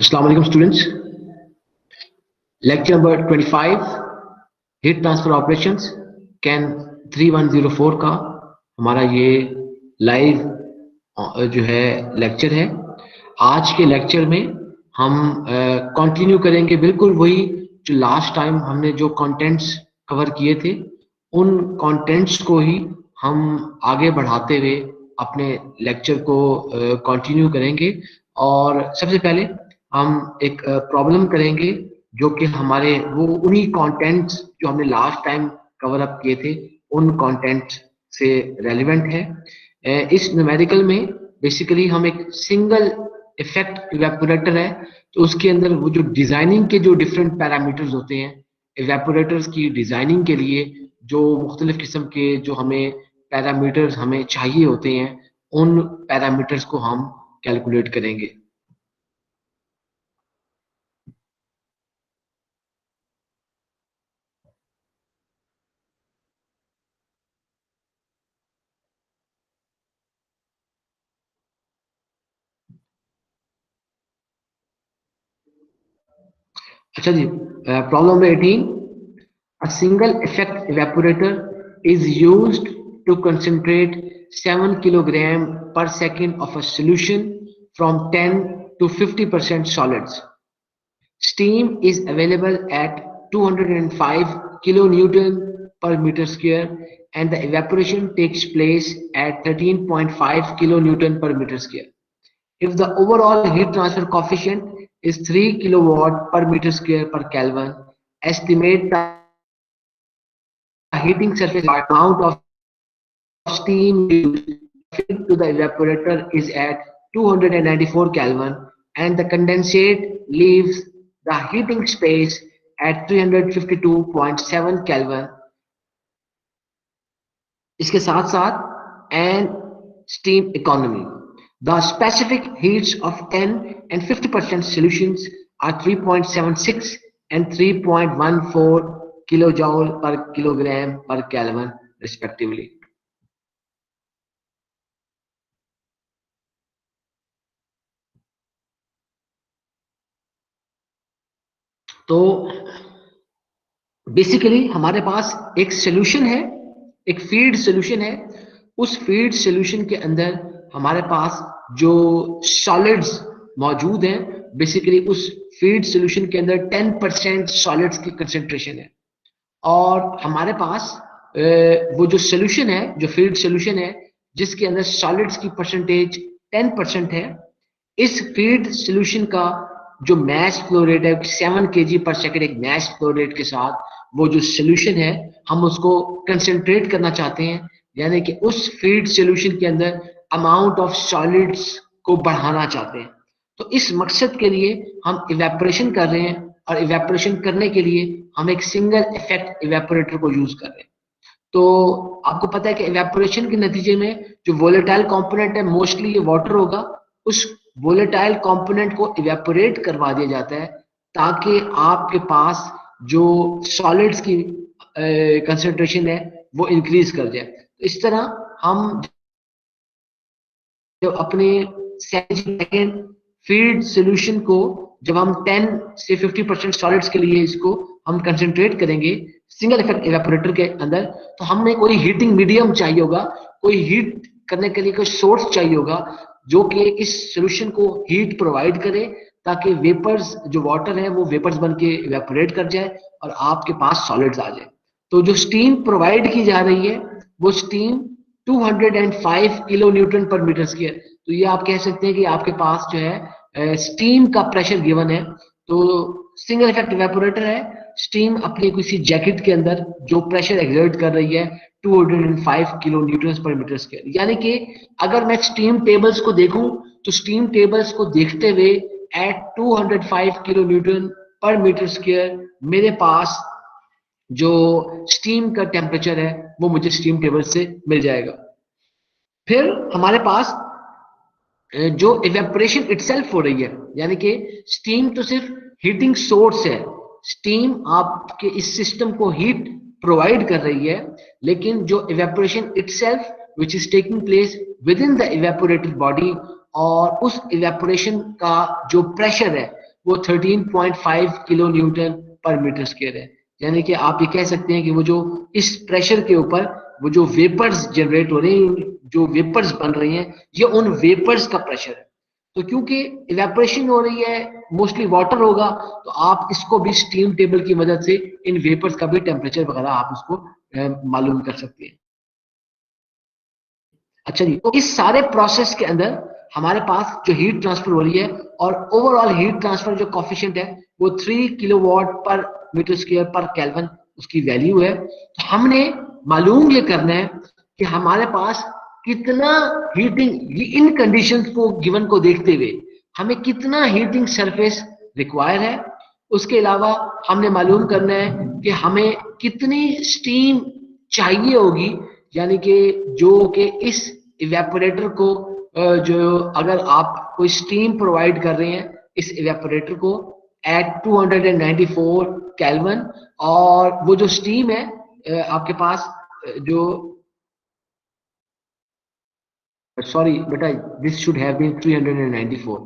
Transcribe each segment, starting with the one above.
Assalamu alaikum students. Lecture number 25 heat transfer operations can 3104 का हमारा ये लाइव जो है लेक्चर है। आज के लेक्चर में हम कंटिन्यू करेंगे बिल्कुल वही जो लास्ट टाइम हमने जो कंटेंट्स कवर किए थे, उन कंटेंट्स को ही हम आगे बढ़ाते हुए अपने लेक्चर को कंटिन्यू करेंगे। और सबसे पहले हम एक प्रॉब्लम करेंगे जो कि हमारे वो उन्हीं कंटेंट्स जो हमने लास्ट टाइम कवर अप किए थे उन कंटेंट्स से रेलिवेंट है। इस न्यूमेरिकल में बेसिकली हम एक सिंगल इफेक्ट इवेपोरेटर है, तो उसके अंदर वो जो डिजाइनिंग के जो डिफरेंट पैरामीटर्स होते हैं, इवेपोरेटर्स की डिजाइनिंग के लिए जो मुख्तलिफ किस्म के जो हमें पैरामीटर्स हमें चाहिए होते हैं, उन पैरामीटर्स को हम कैलकुलेट करेंगे। अच्छा जी, problem 18, a single effect evaporator is used to concentrate 7 kilogram per second of a solution from 10 to 50% solids. Steam is available at 205 kilonewton per meter square and the evaporation takes place at 13.5 kilonewton per meter square. If the overall heat transfer coefficient is 3 kilowatt per meter square per Kelvin, estimate the heating surface amount of steam used to the evaporator is at 294 Kelvin and the condensate leaves the heating space at 352.7 Kelvin. इसके साथ साथ and steam economy. The specific heats of 10 and 50% solutions are 3.76 and 3.14 kilojoule per kilogram per Kelvin respectively. तो basically हमारे पास एक solution है, एक feed solution है। उस फीड सोल्यूशन के अंदर हमारे पास जो सॉलिड्स मौजूद हैं, बेसिकली उस फीड सोल्यूशन के अंदर 10% सॉलिड्स की कंसेंट्रेशन है और हमारे पास वो जो सोल्यूशन है, जो फीड सोल्यूशन है जिसके अंदर सॉलिड्स की परसेंटेज 10% है, इस फीड सोल्यूशन का जो मैस फ्लो रेट है 7 kg पर सेकेंड एक मैस फ्लो रेट के साथ वो जो सोल्यूशन है हम उसको कंसेंट्रेट करना चाहते हैं, यानी कि उस फीड सोल्यूशन के अंदर अमाउंट ऑफ सॉलिड्स को बढ़ाना चाहते हैं। तो इस मकसद के लिए हम इवेपोरेशन कर रहे हैं और इवेपोरेशन करने के लिए हम एक सिंगल इफेक्ट इवेपोरेटर को यूज कर रहे हैं। तो आपको पता है कि इवेपोरेशन के नतीजे में जो वोलेटाइल कंपोनेंट है मोस्टली ये वाटर होगा, उस वोलेटाइल कंपोनेंट को इवेपोरेट करवा दिया जाता है ताकि आपके पास जो सॉलिड्स की कंसंट्रेशन है वो इंक्रीज कर जाए। तो इस तरह हम जब अपने सेकेंड फीड सोल्यूशन को जब हम 10 से 50% सॉलिड्स के लिए इसको हम कंसंट्रेट करेंगे सिंगल इफेक्ट इवेपोरेटर के अंदर, तो हमें कोई हीटिंग मीडियम चाहिए होगा, कोई हीट करने के लिए कोई सोर्स चाहिए होगा जो कि इस सोल्यूशन को हीट प्रोवाइड करे ताकि वेपर्स जो वाटर है वो वेपर्स बन के इवेपोरेट कर जाए और आपके पास सॉलिड्स आ जाए। तो जो स्टीम प्रोवाइड की जा रही है वो स्टीम 205 किलो न्यूटन पर मीटर स्क्वायर। तो ये आप कह सकते हैं कि आपके पास जो है स्टीम का प्रेशर गिवन है। तो सिंगल इफेक्ट इवेपोरेटर है, स्टीम अपनी किसी जैकेट के अंदर जो प्रेशर एक्सर्ट कर रही है 205 किलो न्यूटन पर मीटर स्क्वायर। यानी कि अगर मैं स्टीम टेबल्स को देखूं तो स्टीम टेबल्स को देखते हुए एट 205 किलो न्यूटन पर मीटर स्क्वायर मेरे पास जो स्टीम का टेम्परेचर है वो मुझे स्टीम टेबल से मिल जाएगा। फिर हमारे पास जो इवेपोरेशन इटसेल्फ हो रही है, यानी कि स्टीम तो सिर्फ हीटिंग सोर्स है, स्टीम आपके इस सिस्टम को हीट प्रोवाइड कर रही है, लेकिन जो evaporation itself which is taking place with in the evaporated body, और उस इवेपोरेशन का जो प्रेशर है वो 13.5 किलो न्यूटन पर मीटर स्क्वायर है। यानी कि आप ये कह सकते हैं कि वो जो इस प्रेशर के ऊपर वो जो वेपर्स जनरेट हो रहे हैं, जो वेपर्स बन रही हैं, ये उन वेपर्स का प्रेशर है। तो क्योंकि इवेपोरेशन हो रही है, मोस्टली वाटर होगा, तो आप इसको भी स्टीम टेबल की मदद से इन वेपर्स का भी टेम्परेचर वगैरह आप उसको मालूम कर सकते हैं। अच्छा जी, तो इस सारे प्रोसेस के अंदर हमारे पास जो हीट ट्रांसफर हो रही है और ओवरऑल हीट ट्रांसफर जो कोफिशिएंट है वो 3 किलोवाट पर मीटर स्क्वायर पर केल्विन उसकी वैल्यू है। तो हमने मालूम ये करना है कि हमारे पास कितना हीटिंग, इन कंडीशंस को गिवन को देखते हुए हमें कितना हीटिंग सरफेस रिक्वायर है। उसके अलावा हमने मालूम करना है कि हमें कितनी स्टीम चाहिए होगी, यानी कि जो कि इस इवेपोरेटर को जो अगर आप कोई स्टीम प्रोवाइड कर रहे हैं इस इवेपोरेटर को एट 294 केल्विन, और वो जो स्टीम है आपके पास जो, सॉरी बेटा, दिस शुड हैव बीन 394,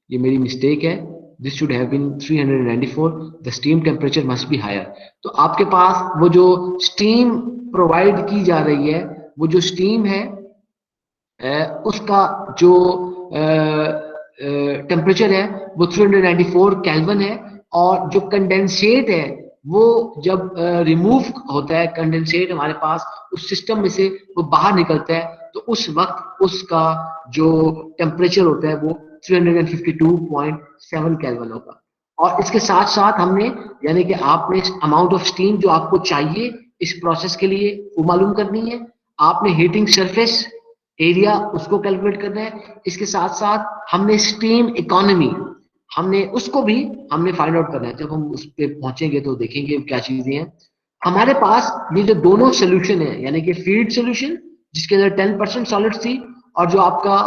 ये मेरी मिस्टेक है, this should have been 394, the steam temperature must be higher. तो आपके पास वो जो स्टीम प्रोवाइड की जा रही है, वो जो स्टीम है उसका जो टेम्परेचर है वो 394 केल्विन है, और जो कंडेंसेट है वो जब रिमूव होता है, कंडेंसेट हमारे पास उस सिस्टम में से वो बाहर निकलता है, तो उस वक्त उसका जो टेम्परेचर होता है वो 352.7 केल्विन होगा। और इसके साथ साथ हमने, यानी कि आपने अमाउंट ऑफ स्टीम जो आपको चाहिए इस प्रोसेस के लिए वो मालूम करनी है, आपने हीटिंग सरफेस एरिया उसको कैलकुलेट करना है, इसके साथ साथ हमने स्टीम इकोनॉमी हमने उसको भी हमने फाइंड आउट करना है। जब हम उस पे पहुंचेंगे तो देखेंगे क्या चीजें हैं हमारे पास। ये जो दोनों सोल्यूशन है, यानी कि फीड सोल्यूशन जिसके अंदर 10% सॉलिड्स थी, और जो आपका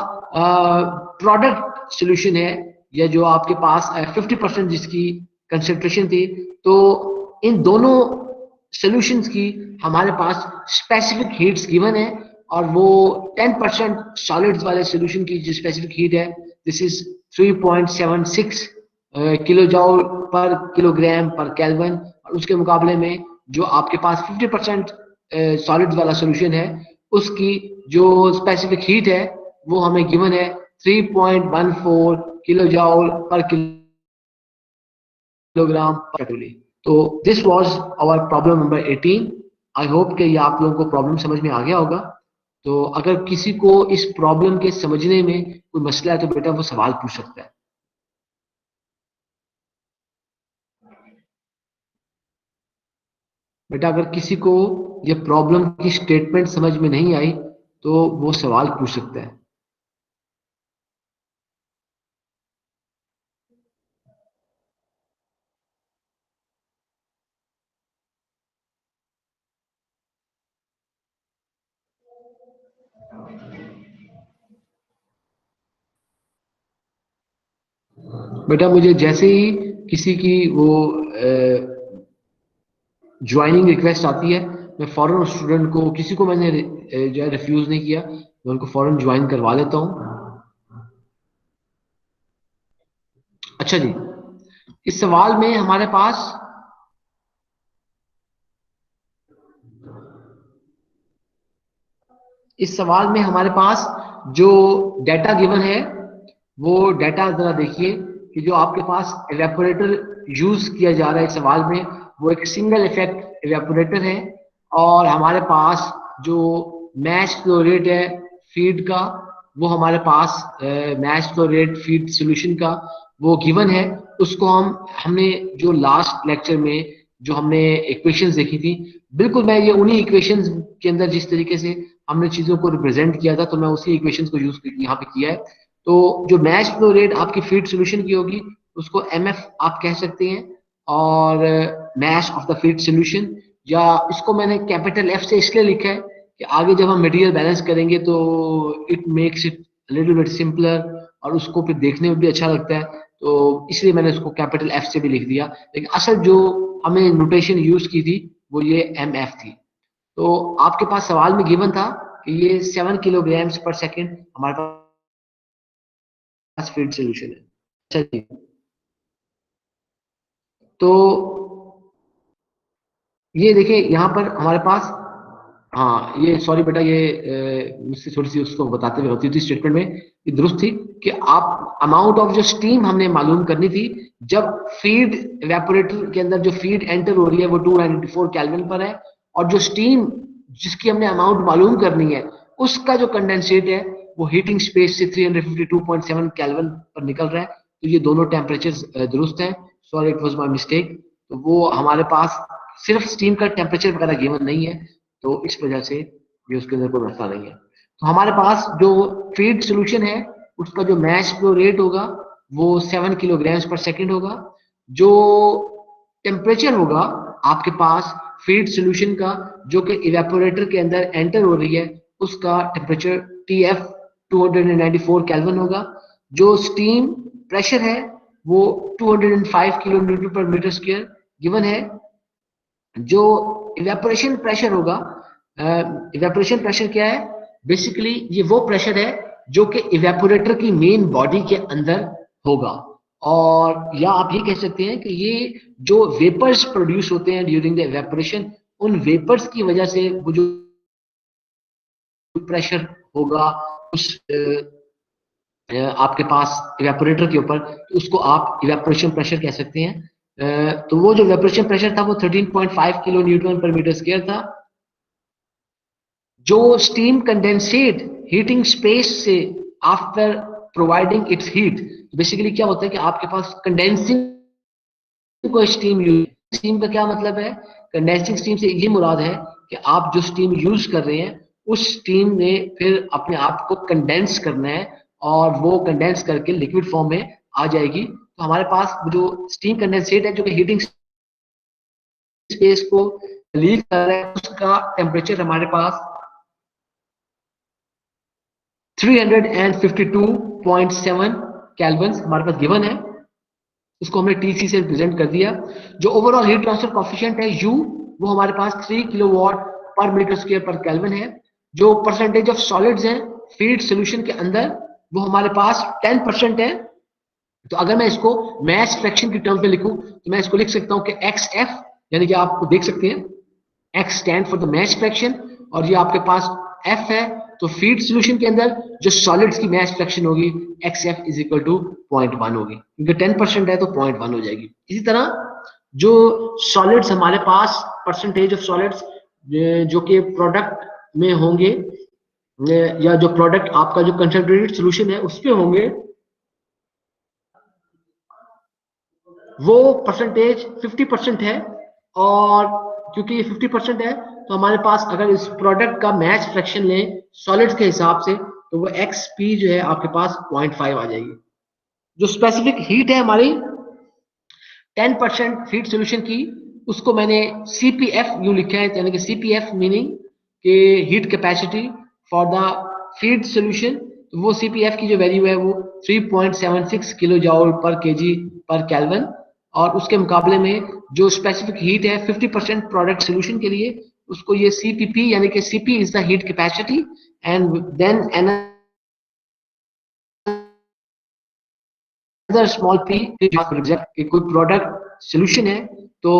प्रोडक्ट सोल्यूशन है, या जो आपके पास 50% जिसकी कंसेंट्रेशन थी, तो इन दोनों सोल्यूशंस की हमारे पास स्पेसिफिक हीट्स गिवन है, और वो 10% सॉलिड्स वाले सोल्यूशन की जो स्पेसिफिक हीट है दिस इज 3.76 किलो जॉल पर किलोग्राम पर केल्विन, और उसके मुकाबले में जो आपके पास 50% सॉलिड्स वाला सोल्यूशन है उसकी जो स्पेसिफिक हीट है वो हमें गिवन है 3.14 किलो जॉल पर किलोग्राम पर कैलोरी। तो this was our problem number 18। I hope कि ये आप लोगों को प्रॉब्लम समझ में आ गया होगा। तो अगर किसी को इस प्रॉब्लम के समझने में कोई मसला है तो बेटा वो सवाल पूछ सकता है। बेटा अगर किसी को ये प्रॉब्लम की स्टेटमेंट समझ में नहीं आई तो वो सवाल पूछ सकता है। बेटा मुझे जैसे ही किसी की वो ज्वाइनिंग रिक्वेस्ट आती है, मैं फॉरन स्टूडेंट को, किसी को मैंने जो है रिफ्यूज नहीं किया, मैं उनको फॉरन ज्वाइन करवा लेता हूँ। अच्छा जी, इस सवाल में हमारे पास जो डाटा गिवन है वो डाटा जरा देखिए कि जो आपके पास इवेपोरेटर यूज किया जा रहा है इस सवाल में वो एक सिंगल इफेक्ट इवेपोरेटर है, और हमारे पास जो मैच फ्लो रेट है फीड का वो हमारे पास mass flow rate feed solution का वो गिवन है। उसको हमने जो लास्ट लेक्चर में जो हमने इक्वेशंस देखी थी, बिल्कुल मैं ये उन्हीं इक्वेशंस के अंदर जिस तरीके से हमने चीजों को रिप्रेजेंट किया था तो मैं उसी इक्वेशंस को यूज यहाँ पे किया है। तो जो मैच फ्लो रेट आपकी फीड सॉल्यूशन की होगी उसको एमएफ आप कह सकते हैं, और mass of the feed solution, या इसको मैंने कैपिटल एफ से इसलिए लिखा है कि आगे जब हम मटेरियल बैलेंस करेंगे तो it makes it little bit simpler, और उसको फिर देखने में भी अच्छा लगता है, तो इसलिए मैंने उसको कैपिटल एफ से भी लिख दिया। लेकिन असल जो हमें नोटेशन यूज की थी वो ये एम एफ थी। तो आपके पास सवाल में गिवन था कि ये 7 किलोग्राम्स पर सेकेंड हमारे पास फीड सोल्यूशन है। अच्छा जी, तो ये देखिए यहाँ पर हमारे पास, हाँ ये सॉरी बेटा, ये मुझसे थोड़ी सी उसको बताते हुए होती थी स्टेटमेंट में, ये दुरुस्त थी कि आप अमाउंट ऑफ जो स्टीम हमने मालूम करनी थी जब फीड इवेपोरेटर के अंदर जो फीड एंटर हो रही है वो 294 केल्विन पर है, और जो स्टीम जिसकी हमने अमाउंट मालूम करनी है उसका जो कंडेंसेट है वो हीटिंग स्पेस से 352.7 केल्विन पर निकल रहा है। तो ये दोनों टेम्परेचर दुरुस्त है। Sorry, it was my mistake. तो वो हमारे पास सिर्फ स्टीम का टेम्परेचर वगैरह गिवन नहीं है, तो इस वजह से ये उसके अंदर कोई मसला नहीं है। तो हमारे पास जो फीड सोल्यूशन है उसका जो मैश फ्लो रेट होगा वो 7 किलोग्राम्स पर सेकेंड होगा। जो टेम्परेचर होगा आपके पास फीड सोल्यूशन का जो कि इवेपोरेटर के अंदर एंटर हो रही है उसका टेम्परेचर TF 294 केल्विन होगा। जो स्टीम प्रेशर है वो 205 किलो न्यूटन पर मीटर स्क्वायर गिवन है। जो इवेपोरेशन प्रेशर होगा, इवेपोरेशन प्रेशर क्या है, बेसिकली ये वो प्रेशर है जो कि इवेपोरेटर की मेन बॉडी के अंदर होगा। और या आप ये कह सकते हैं कि ये जो वेपर्स प्रोड्यूस होते हैं ड्यूरिंग द इवेपोरेशन, उन वेपर्स की वजह से वो जो प्रेशर होगा उस आपके पास इवेपोरेटर के ऊपर, तो उसको आप इवेपोरेशन प्रेशर कह सकते हैं। तो वो जो इवेपोरेशन प्रेशर था वो 13.5 किलो न्यूटन पर मीटर स्क्वायर था। जो स्टीम कंडेंसेट हीटिंग स्पेस से after providing it's heat, basically क्या होता है कि आपके पास कंडेंसिंग को स्टीम यूज, स्टीम का क्या मतलब है, कंडेंसिंग स्टीम से ये मुराद है कि आप जो स्टीम यूज कर रहे हैं उस स्टीम ने फिर अपने आप को कंडेंस करना है और वो कंडेंस करके लिक्विड फॉर्म में आ जाएगी। तो हमारे पास जो स्टीम कंडेंसेट है जो कि हीटिंग स्पेस को लीव कर रहा है उसका टेम्परेचर हमारे पास 352.7 केल्विन हमारे पास गिवन है। इसको हमने TC से रिप्रेजेंट कर दिया। जो ओवरऑल हीट ट्रांसफर कॉफिशिएंट है U, वो हमारे पास 3 किलोवाट पर मीटर स्क्वायर पर केल्विन है। जो परसेंटेज ऑफ सॉलिड्स हैं फीड सोल्यूशन के अंदर वो हमारे पास 10% है। तो अगर मैं इसको मैस फ्रैक्शन की टर्म पे लिखूं तो मैं इसको लिख सकता हूं कि XF, यानी कि आप देख सकते हैं X stand for the mash fraction, और ये आपके पास F है। तो फीड सोल्यूशन के अंदर जो सॉलिड्स की मैश फ्रैक्शन होगी XF इज इक्वल टू 0.1 होगी, क्योंकि 10% है तो 0.1 हो जाएगी। इसी तरह जो सॉलिड्स हमारे पास परसेंटेज ऑफ सॉलिड्स जो कि प्रोडक्ट में होंगे या जो प्रोडक्ट आपका जो कंसंट्रेटेड सोल्यूशन है उसके होंगे, वो परसेंटेज 50% है। और क्योंकि ये 50% है तो हमारे पास अगर इस प्रोडक्ट का मैच फ्रैक्शन लें सॉलिड्स के हिसाब से तो वो XP जो है आपके पास 0.5 आ जाएगी। जो स्पेसिफिक हीट है हमारी 10% फीड सोल्यूशन की, उसको मैंने CPF यू लिखा है, यानी कि CPF मीनिंग के heat capacity for the feed solution. तो वो CPF की जो वैल्यू है वो 3.76 किलो जॉल पर केजी पर केल्विन। और उसके मुकाबले में जो स्पेसिफिक हीट है 50% प्रोडक्ट सोल्यूशन के लिए उसको ये CPP, यानी कि CP is the heat capacity and then small p कि कोई प्रोडक्ट सोल्यूशन है तो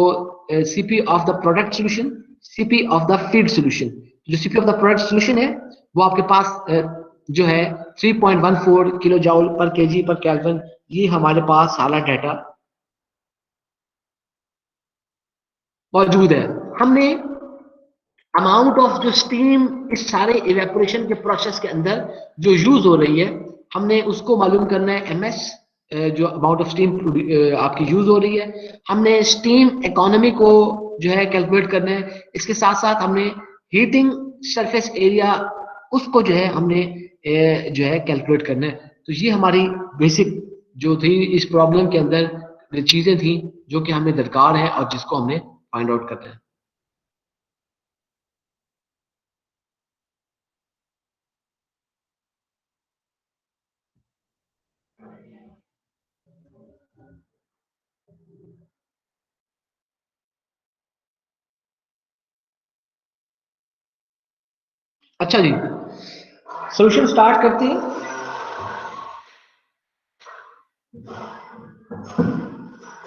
CP of the product solution, CP of the feed solution. जो CP of the product solution है वो आपके पास जो है 3.14 किलो जॉल पर केजी पर केल्विन। ये हमारे पास सारा डाटा मौजूद है। हमने अमाउंट ऑफ जो स्टीम इस सारे इवेपोरेशन के प्रोसेस के अंदर जो यूज हो रही है हमने उसको मालूम करना है MS, जो अमाउंट ऑफ स्टीम आपकी यूज हो रही है। हमने स्टीम इकोनॉमी को जो है कैलकुलेट करना है। इसके साथ साथ हमने हीटिंग सरफेस एरिया उसको जो है हमने जो है कैलकुलेट करना है। तो ये हमारी बेसिक जो थी इस प्रॉब्लम के अंदर चीजें थी जो कि हमें दरकार है और जिसको हमने फाइंड आउट करना है। अच्छा जी, सॉल्यूशन स्टार्ट करते हैं।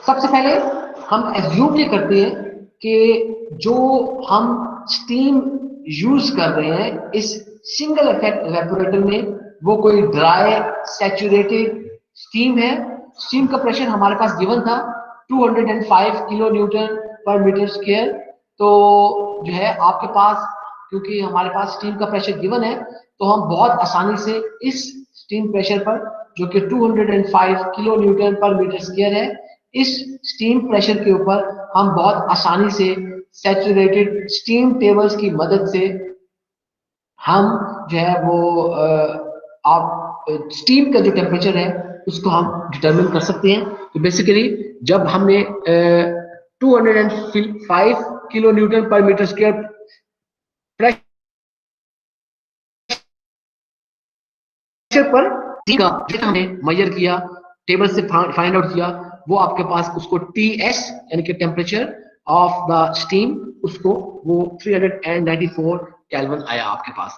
सबसे पहले हम एज्यूम ये करते हैं कि जो हम स्टीम यूज कर रहे हैं इस सिंगल इफेक्ट इवेपोरेटर में वो कोई ड्राई सैचुरेटेड स्टीम है। स्टीम का प्रेशर हमारे पास गिवन था 205 किलो न्यूटन पर मीटर स्क्वायर। तो जो है आपके पास, क्योंकि हमारे पास स्टीम का प्रेशर गिवन है, तो हम बहुत आसानी से इस स्टीम प्रेशर पर, जो कि 205 किलो न्यूटन पर मीटर स्क्वायर है, इस स्टीम प्रेशर के ऊपर हम बहुत आसानी से सैचुरेटेड स्टीम टेबल्स की मदद से हम जो है वो आप स्टीम का जो टेम्परेचर है उसको हम डिटरमिन कर सकते हैं। तो बेसिकली जब हमने 205 किलो न्यूटन पर मीटर स्क्वायर प्रेशर पर का हमने मेजर किया, टेबल से फाइंड आउट किया, वो आपके पास उसको टीएस यानी कि टेम्परेचर ऑफ द स्टीम, उसको वो 394 केल्विन आया आपके पास।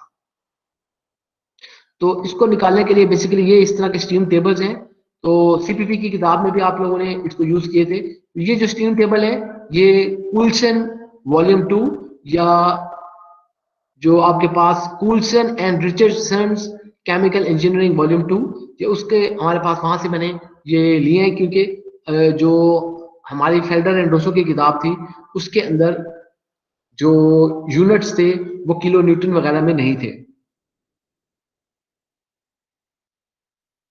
तो इसको निकालने के लिए बेसिकली ये इस तरह के स्टीम टेबल्स हैं। तो सीपीपी की किताब में भी आप लोगों ने इसको यूज किए थे। ये जो स्टीम टेबल है ये कूलसन वॉल्यूम 2 या जो आपके पास Coulson and Richardson chemical engineering volume 2, ये उसके हमारे पास वहां से मैंने ये लिए हैं, क्योंकि जो हमारी फेल्डर एंड डोसो की किताब थी उसके अंदर जो यूनिट्स थे वो किलो न्यूटन वगैरह में नहीं थे।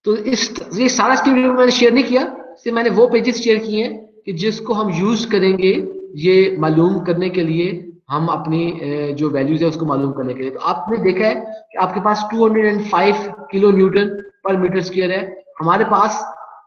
तो इस ये सारा स्क्रीन मैंने शेयर नहीं किया, सिर्फ मैंने वो पेजेस शेयर किए हैं कि जिसको हम यूज करेंगे ये मालूम करने के लिए, हम अपनी जो वैल्यूज है उसको मालूम करने के लिए। तो आपने देखा है कि आपके पास 205 किलो न्यूटन पर मीटर स्क्वायर है, हमारे पास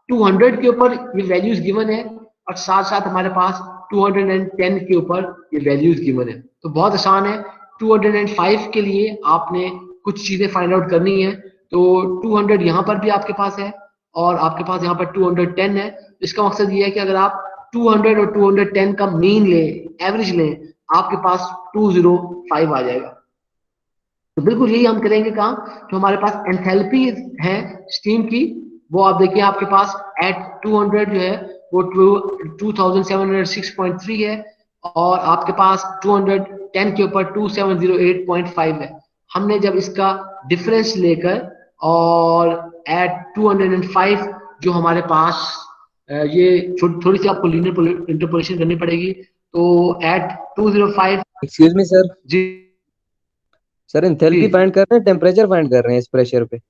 200 के ऊपर ये वैल्यूज गिवन है, और साथ साथ हमारे पास 210 के ऊपर ये वैल्यूज गिवन है। तो बहुत आसान है। 205 के लिए आपने कुछ चीजें फाइंड आउट करनी है। तो 200 यहाँ पर भी आपके पास है, और आपके पास यहाँ पर 210 है। इसका मकसद ये है कि अगर आप 200 और 210 का मीन लें, एवरेज लें, आपके पास 205 आ जाएगा। तो बिल्कुल यही हम करेंगे काम। जो हमारे पास एंथैल्पी है स्टीम की, वो आप देखिए आपके पास एट 200 जो है वो 2706.3 है, और आपके पास 210 के ऊपर 2708.5 है। हमने जब इसका डिफरेंस लेकर और एट 205 जो हमारे पास ये थोड़ी सी आपको लीनियर इंटरपोलेशन करनी पड़ेगी। तो एट 205, एक्सक्यूज मी सर। जी सर जी एंथैल्पी फाइंड कर रहे हैं, टेम्परेचर फाइंड कर रहे हैं इस प्रेशर पे?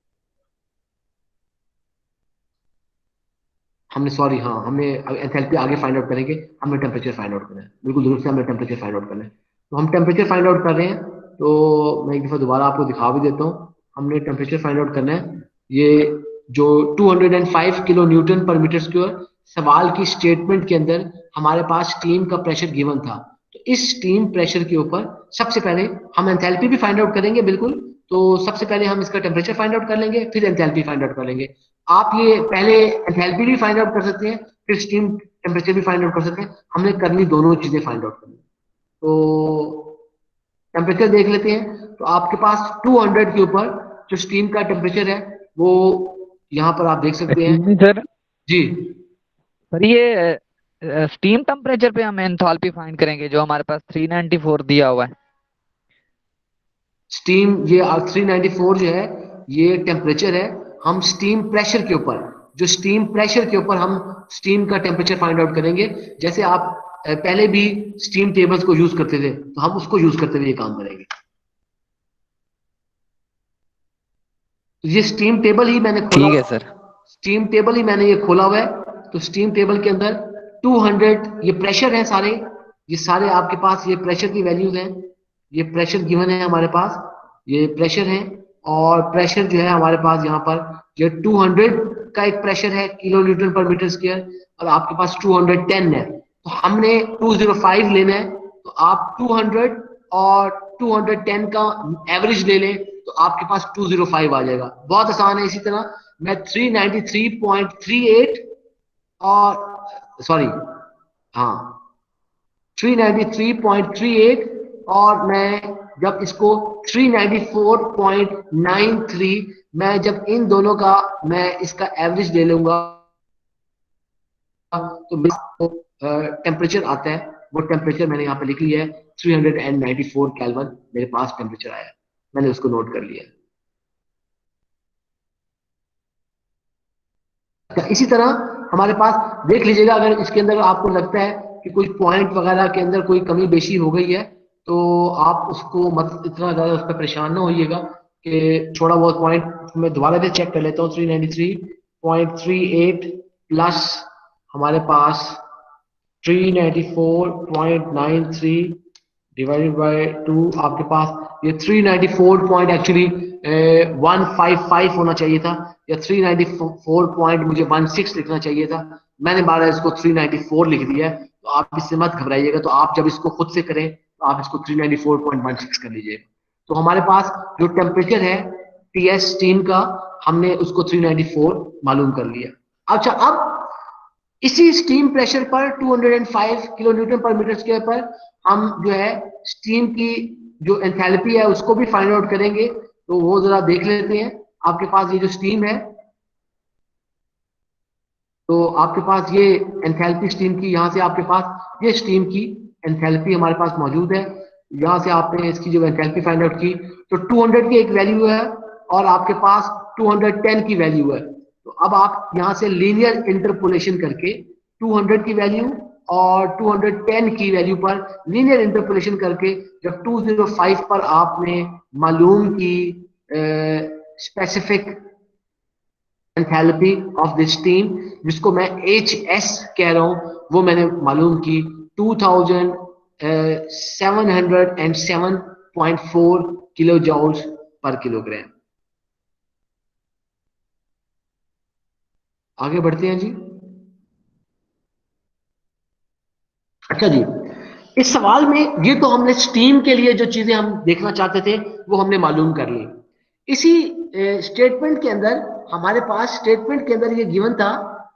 हमने, सॉरी, हाँ, हमने एंथैल्पी आगे फाइंड आउट करेंगे, हमें टेम्परेचर फाइंड आउट करना है, बिल्कुल दुरुस्त से हमें टेम्परेचर फाइंड आउट करना है। तो हम टेम्परेचर फाइंड आउट कर रहे हैं। तो मैं एक दफा दोबारा आपको दिखा भी देता हूँ। हमने टेम्परेचर फाइंड आउट करना है। ये जो 205 किलो न्यूटन पर मीटर स्क्वायर सवाल की स्टेटमेंट के अंदर हमारे पास स्टीम का प्रेशर गिवन था। तो इस स्टीम प्रेशर के ऊपर सबसे पहले हम एंथैल्पी भी फाइंड आउट करेंगे, बिल्कुल। तो सबसे पहले हम इसका टेम्परेचर फाइंड आउट कर लेंगे, फिर एंथैल्पी फाइंड आउट कर लेंगे। आप ये पहले एंथैल्पी भी फाइंड आउट कर सकते हैं, फिर स्टीम टेम्परेचर भी फाइंड आउट कर सकते हैं। हमने करनी दोनों चीजें फाइंड आउट करनी। तो टेम्परेचर देख लेते हैं। तो आपके पास 200 के ऊपर जो स्टीम का टेम्परेचर है वो यहाँ पर आप देख सकते एक्सक्यूज हैं। मी सर। जी, सर ये स्टीम टेम्परेचर पे हम एंथैल्पी फाइंड करेंगे जो हमारे पास 394 दिया हुआ है। स्टीम ये 394 जो है ये टेम्परेचर है। हम स्टीम प्रेशर के ऊपर, जो स्टीम प्रेशर के ऊपर हम स्टीम का टेम्परेचर फाइंड आउट करेंगे। जैसे आप पहले भी स्टीम टेबल्स को यूज करते थे, तो हम उसको यूज करते हुए ये काम करेंगे। तो ये स्टीम टेबल ही मैंने खोला ठीक है हुआ सर। स्टीम टेबल ही मैंने ये खोला हुआ है। तो स्टीम टेबल के अंदर 200 ये प्रेशर है सारे, ये सारे आपके पास ये प्रेशर की वैल्यूज हैं। ये प्रेशर गिवन है हमारे पास, ये प्रेशर है। और प्रेशर जो है हमारे पास यहाँ पर ये 200 का एक प्रेशर है किलो न्यूटन पर मीटर स्क्वायर, और आपके पास 210 है। तो हमने 205 लेना है। तो आप 200 और 210 का एवरेज ले लें, तो आपके पास 205 आ जाएगा। बहुत आसान है। इसी तरह मैं 393.38 और सॉरी, हाँ, 393.38 और मैं जब इसको 394.93 मैं जब इन दोनों का मैं इसका एवरेज ले लूंगा तो टेम्परेचर आता है, वो टेम्परेचर मैंने यहाँ पे लिख लिया है 394 केल्विन मेरे पास टेम्परेचर आया, मैंने उसको नोट कर लिया। इसी तरह हमारे पास देख लीजिएगा, अगर इसके अंदर आपको लगता है कि कोई पॉइंट वगैरह के अंदर कोई कमी बेशी हो गई है तो आप उसको मत इतना ज्यादा उस पर परेशान ना होइएगा कि थोड़ा बहुत पॉइंट मैं दोबारा से चेक कर लेता हूँ। 393.38 प्लस हमारे पास 394.93 डिवाइडेड बाय 2, आपके पास ये 394 पॉइंट एक्चुअली 155 होना चाहिए था, या 394 पॉइंट मुझे 16 लिखना चाहिए था, मैंने बारह इसको 394 लिख दिया है। तो आप इससे मत घबराइएगा, तो आप जब इसको खुद से करें तो आप इसको 394.16 कर लीजिएगा। तो हमारे पास जो टेम्परेचर है टीएस स्टीम का, हमने उसको 394 मालूम कर लिया। अच्छा, अब इसी स्टीम प्रेशर पर 205 किलो न्यूटन पर मीटर स्क्वायर पर हम जो है स्टीम की जो एंथैल्पी है उसको भी फाइंड आउट करेंगे। तो वो जरा देख लेते हैं। आपके पास ये जो स्टीम है, तो आपके पास ये एंथैल्पी स्टीम की, यहां से आपके पास ये स्टीम की एंथैल्पी हमारे पास मौजूद है। यहां से आपने इसकी जो एंथैल्पी फाइंड आउट की तो 200 की एक वैल्यू है और आपके पास 210 की वैल्यू है। तो अब आप यहां से लीनियर इंटरपोलेशन करके 200 की वैल्यू और 210 की वैल्यू पर लीनियर इंटरपोलेशन करके जब 205 पर आपने मालूम की specific enthalpy of this steam, जिसको मैं HS कह रहा हूं, वो मैंने मालूम की 2707.4 किलो जूल्स पर किलोग्राम। आगे बढ़ते हैं जी। अच्छा जी, इस सवाल में ये तो हमने स्टीम के लिए जो चीजें हम देखना चाहते थे वो हमने मालूम कर ली। इसी स्टेटमेंट के अंदर हमारे पास स्टेटमेंट के अंदर ये गिवन था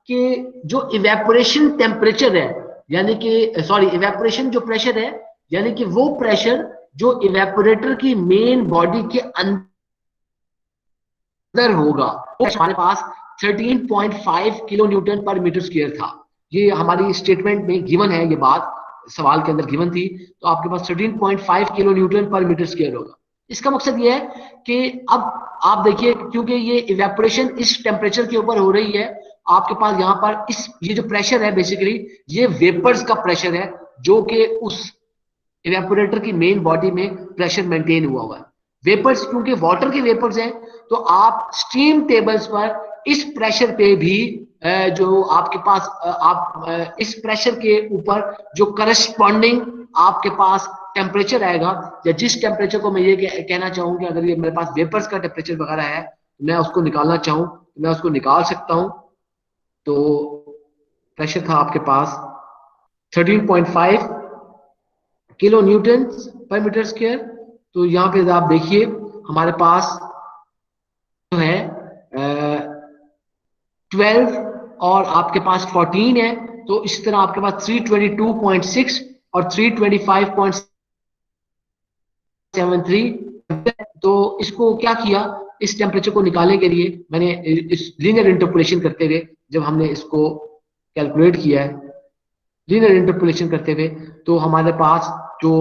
कि जो इवेपोरेशन टेम्परेचर है, यानी कि सॉरी इवेपोरेशन जो प्रेशर है, यानी कि वो प्रेशर जो इवेपोरेटर की मेन बॉडी के अंदर होगा, वो हमारे पास 13.5 किलो न्यूटन पर मीटर स्क्वायर था। ये हमारी स्टेटमेंट में गिवन है, ये बात सवाल के अंदर गिवन थी। तो आपके पास 13.5 किलो न्यूटन पर मीटर स्क्वायर होगा। इसका मकसद ये है कि अब आप देखिए, क्योंकि ये इवेपोरेशन इस टेम्परेचर के ऊपर हो रही है, आपके पास यहाँ पर इस ये जो प्रेशर है बेसिकली ये वेपर्स का प्रेशर है जो कि उस इवेपोरेटर की मेन बॉडी में प्रेशर मेंटेन हुआ है। वेपर्स क्योंकि वाटर के वेपर्स हैं, तो आप स्टीम टेबल्स पर इस प्रेशर पे भी जो आपके पास आप इस प्रेशर के ऊपर जो करस्पॉन्डिंग आपके पास टेम्परेचर आएगा, या जिस टेम्परेचर को मैं ये कहना चाहूँ कि अगर ये मेरे पास वेपर्स का टेम्परेचर वगैरह है, मैं उसको निकालना चाहूँ तो मैं उसको निकाल सकता हूँ। तो प्रेशर था आपके पास 13.5 किलो न्यूटन पर मीटर स्क्वायर। तो यहाँ पे आप देखिए हमारे पास जो है 12 और आपके पास 14 है, तो इस तरह आपके पास 322.6 और 325.73। तो इसको क्या किया, इस टेम्परेचर को निकालने के लिए मैंने इस लीनियर इंटरपोलेशन करते हुए जब हमने इसको कैलकुलेट किया है, लीनियर इंटरपोलेशन करते हुए, तो हमारे पास जो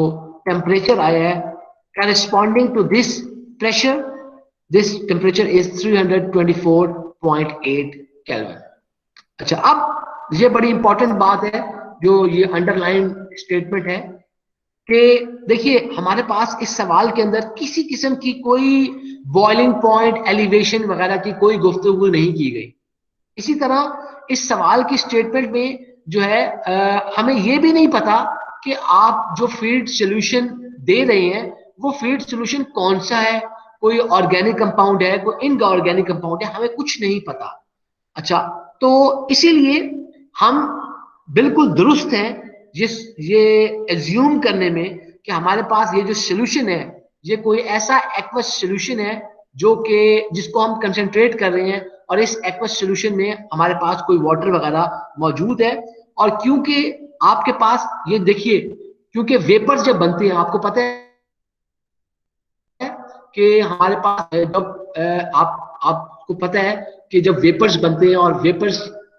टेम्परेचर आया है corresponding to this pressure, this temperature is 324.8 kelvin. अच्छा, अब ये बड़ी इंपॉर्टेंट बात है जो ये अंडरलाइन स्टेटमेंट है कि देखिए हमारे पास इस सवाल के अंदर किसी किस्म की कोई बॉइलिंग पॉइंट एलिवेशन वगैरह की कोई गुफ्तगू नहीं की गई। इसी तरह इस सवाल की स्टेटमेंट में जो है हमें यह भी नहीं पता कि आप जो फीड सॉल्यूशन दे रहे हैं वो फीड सॉल्यूशन कौन सा है, कोई ऑर्गेनिक कंपाउंड है, कोई इनऑर्गेनिक कंपाउंड है, हमें कुछ नहीं पता। अच्छा, तो इसीलिए हम बिल्कुल दुरुस्त हैं ये एज्यूम करने में कि हमारे पास ये जो सॉल्यूशन है ये कोई ऐसा एक्वस सॉल्यूशन है जो कि जिसको हम कंसंट्रेट कर रहे हैं, और इस एक्वस सॉल्यूशन में हमारे पास कोई वाटर वगैरह मौजूद है। और क्योंकि आपके पास ये देखिए, क्योंकि वेपर्स जब बनते हैं आपको पता है कि हमारे पास जब आपको पता है कि जब वेपर्स बनते हैं और वेपर्स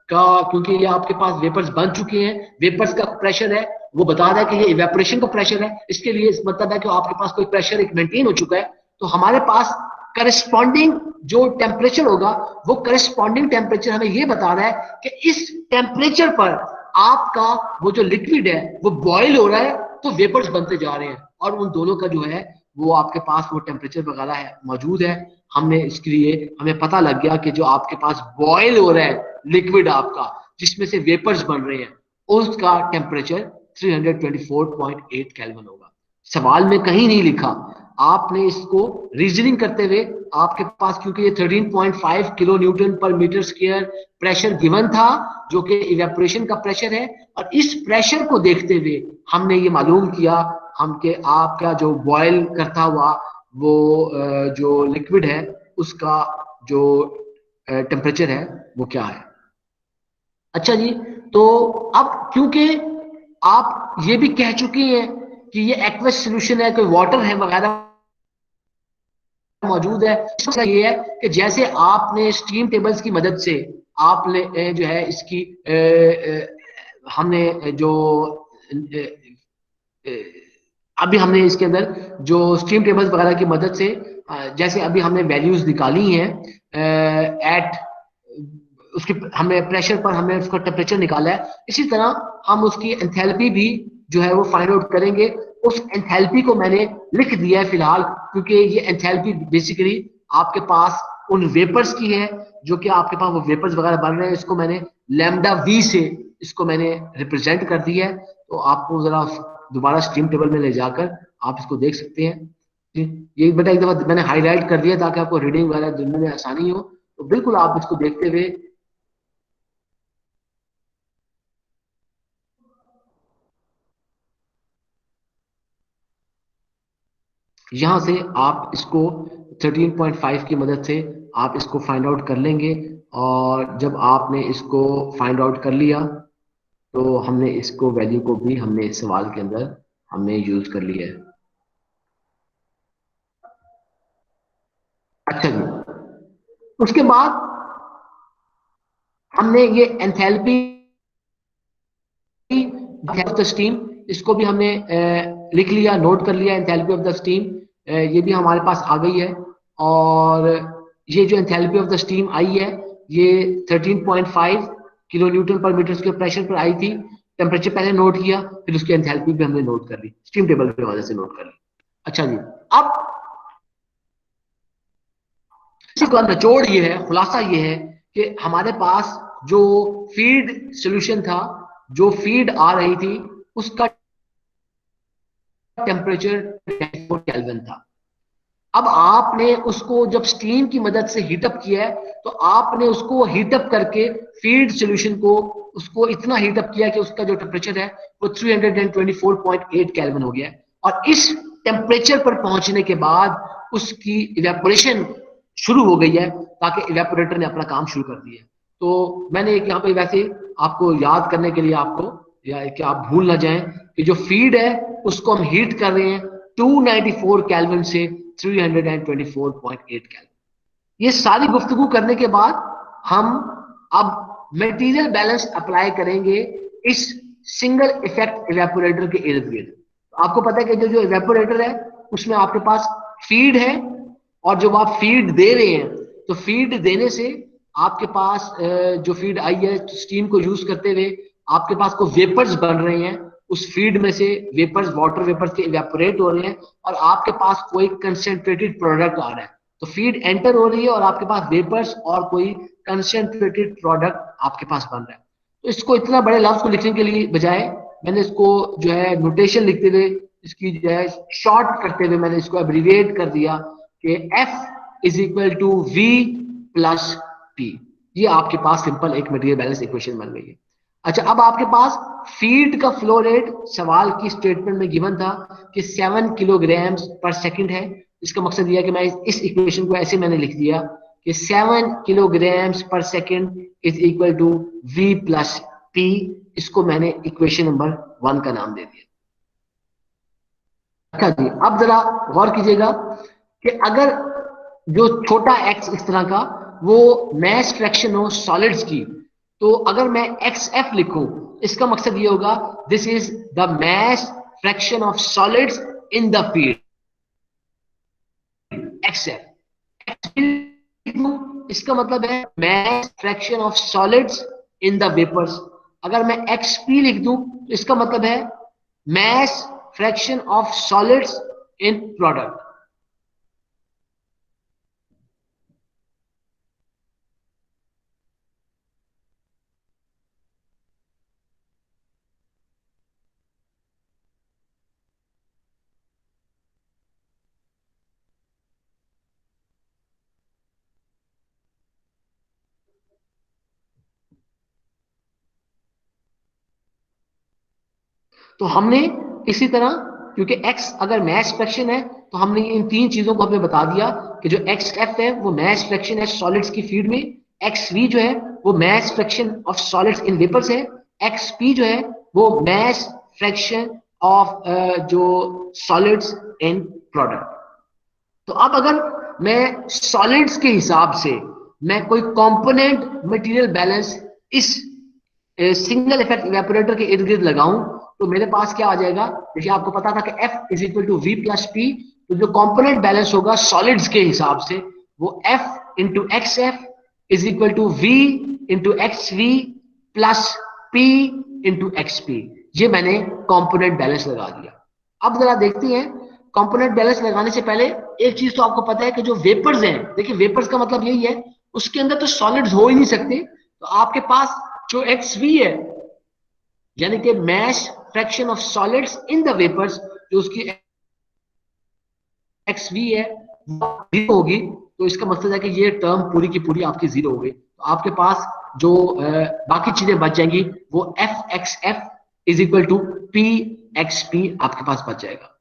का, क्योंकि ये आपके पास वेपर्स बन चुके हैं, वेपर्स का प्रेशर है वो बता रहा है कि ये इवेपोरेशन का प्रेशर है, इसके लिए इस मतलब है कि आपके पास कोई प्रेशर एक मेंटेन हो चुका है, तो हमारे पास करस्पॉन्डिंग जो टेम्परेचर होगा वो करस्पॉन्डिंग टेम्परेचर हमें ये बता रहा है कि इस टेम्परेचर पर आपका वो जो लिक्विड है वो बॉयल हो रहा है, तो वेपर्स बनते जा रहे हैं, और उन दोनों का जो है वो आपके पास वो टेम्परेचर वगैरह है मौजूद है। हमने इसके लिए हमें पता लग गया कि जो आपके पास बॉयल हो रहा है लिक्विड आपका जिसमें से वेपर्स बन रहे हैं उसका टेम्परेचर 324.8 केल्विन होगा। सवाल में कहीं नहीं लिखा, आपने इसको रीजनिंग करते हुए आपके पास, क्योंकि ये 13.5 किलो न्यूटन पर मीटर स्क्वायर प्रेशर गिवन था जो कि इवेपोरेशन का प्रेशर है, और इस प्रेशर को देखते हुए हमने ये मालूम किया हम कि आपका जो बॉयल करता हुआ वो जो लिक्विड है उसका जो टेम्परेचर है वो क्या है। अच्छा जी, तो अब क्योंकि आप ये भी कह चुकी हैं कि ये एक्वस सोल्यूशन है, कोई वाटर है वगैरह मौजूद है, इसका ये है कि जैसे आपने स्टीम टेबल्स की मदद से आपने जो है इसकी हमने जो अभी हमने इसके अंदर जो स्टीम टेबल्स वगैरह की मदद से जैसे अभी हमने वैल्यूज निकाली हैं एट उसके हमने प्रेशर पर हमने उसका टेम्परेचर निकाला है, इसी तरह हम उसकी एंथैल्पी भी जो है वो फाइंड आउट करेंगे। उस एंथैल्पी को मैंने लिख दिया है फिलहाल, क्योंकि ये एंथैल्पी बेसिकली आपके पास उन वेपर्स की है जो कि आपके पास वो वेपर्स वगैरह बन रहे हैं, इसको मैंने लैम्डा वी से इसको मैंने रिप्रेजेंट कर दिया है। तो आपको जरा दोबारा स्ट्रीम टेबल में ले जाकर आप इसको देख सकते हैं। ये बेटा एक दफा मैंने हाईलाइट कर दिया ताकि आपको रीडिंग वगैरह देखने में आसानी हो, तो बिल्कुल आप इसको देखते हुए यहां से आप इसको 13.5 की मदद से आप इसको फाइंड आउट कर लेंगे, और जब आपने इसको फाइंड आउट कर लिया तो हमने इसको वैल्यू को भी हमने इस सवाल के अंदर हमने यूज कर लिया है। अच्छा जी, उसके बाद हमने ये एंथैल्पी ऑफ द स्टीम इसको भी हमने लिख लिया, नोट कर लिया, एंथैल्पी ऑफ द स्टीम ये भी हमारे पास आ गई है। और ये जो एंथैल्पी ऑफ द स्टीम आई है ये 13.5 किलो न्यूटन पर मीटर स्क्वायर प्रेशर पर आई थी। टेम्परेचर पहले नोट किया, फिर उसकी एंथैल्पी भी हमने नोट कर ली, स्टीम टेबल की वजह से नोट कर ली। अच्छा जी, अब इसका निचोड़ ये है, खुलासा ये है कि हमारे पास जो फीड सॉल्यूशन था, जो फीड आ रही थी उसका टेम्परेचर 24 केल्विन था। अब आपने उसको जब स्टीम की मदद से हीटअप किया है तो आपने उसको हीटअप करके फीड सॉल्यूशन को उसको इतना हीटअप किया कि उसका जो टेम्परेचर है वो 324.8 केल्विन हो गया है, और इस टेम्परेचर पर पहुंचने के बाद उसकी इवेपोरेशन शुरू हो गई है ताकि इवेपोरेटर ने अपना काम शुरू कर दिया। तो मैंने एक यहाँ पे वैसे आपको याद करने के लिए आपको, या कि आप भूल ना जाएं कि जो फीड है उसको हम हीट कर रहे हैं 294 केल्विन से 324.8 केल्विन। ये सारी गुफ्तगू करने के बाद हम अब मटेरियल बैलेंस अप्लाई करेंगे इस सिंगल इफेक्ट इवेपोरेटर के इर्द गिर्द। आपको पता है कि जो इवेपोरेटर है उसमें आपके पास फीड है, और जब आप फीड दे रहे हैं तो फीड देने से आपके पास जो फीड आई है स्टीम को यूज करते हुए आपके पास को वेपर्स बन रहे हैं, उस फीड में से वेपर्स, वाटर वेपर्स के इवेपोरेट हो रहे हैं और आपके पास कोई कंसेंट्रेटेड प्रोडक्ट आ रहा है। तो फीड एंटर हो रही है और आपके पास वेपर्स और कोई कंसेंट्रेटेड प्रोडक्ट आपके पास बन रहा है। तो इसको इतना बड़े लफ्ज को लिखने के लिए बजाय मैंने इसको जो है नोटेशन लिखते हुए, इसकी जो है शॉर्ट करते हुए मैंने इसको एब्रीविएट कर दिया कि F is equal to V plus P। ये आपके पास सिंपल एक मटेरियल बैलेंस इक्वेशन बन गई है। अच्छा, अब आपके पास फीड का फ्लो रेट सवाल की स्टेटमेंट में गिवन था कि 7 किलोग्राम पर सेकंड है। इसका मकसद यह है कि मैं इस इक्वेशन को ऐसे मैंने लिख दिया कि 7 kilogram per second is equal to V plus P। इसको मैंने इक्वेशन नंबर 1 का नाम दे दिया। अच्छा जी, अब जरा गौर कीजिएगा कि अगर जो छोटा x इस तरह का वो मैस फ्रैक्शन हो सॉलिड्स की, तो अगर मैं XF लिखूं, इसका मकसद ये होगा this is the mass fraction of solids in the field, XF। इसका मतलब है mass fraction of solids in the vapours. अगर मैं XP लिख दूं तो इसका मतलब है mass fraction of solids in product. तो हमने इसी तरह, क्योंकि x अगर मैस फ्रैक्शन है तो हमने इन तीन चीजों को हमें बता दिया कि जो XF है वो मैस फ्रैक्शन है सॉलिड्स की फीड में, XV जो है वो mass fraction of solids in vapours है, XP जो है वो मैस फ्रैक्शन ऑफ जो सॉलिड्स इन प्रोडक्ट। तो अब अगर मैं सॉलिड्स के हिसाब से मैं कोई कंपोनेंट मटेरियल बैलेंस इस सिंगल इफेक्ट इवेपोरेटर के इर्द गिर्द लगाऊं, तो मेरे पास क्या आ जाएगा? देखिए आपको पता था कि F is equal to V plus P, तो जो कंपोनेंट बैलेंस होगा सॉलिड्स के हिसाब से वो F into XF is equal to V into XV plus P into XP। ये मैंने कंपोनेंट बैलेंस लगा दिया। अब जरा देखते हैं कंपोनेंट बैलेंस लगाने से पहले एक चीज तो आपको पता है कि जो वेपर्स हैं, देखिए वेपर्स का मतलब यही है उसके अंदर तो सॉलिड्स हो ही नहीं सकते, तो आपके पास जो XV है यानी कि mass fraction of solids in the vapours, जो उसकी XV है जीरो होगी, तो इसका मतलब है कि ये टर्म पूरी की पूरी आपकी जीरो हो गई। तो आपके पास जो बाकी चीजें बच जाएंगी वो FXF is equal to PXP आपके पास बच जाएगा।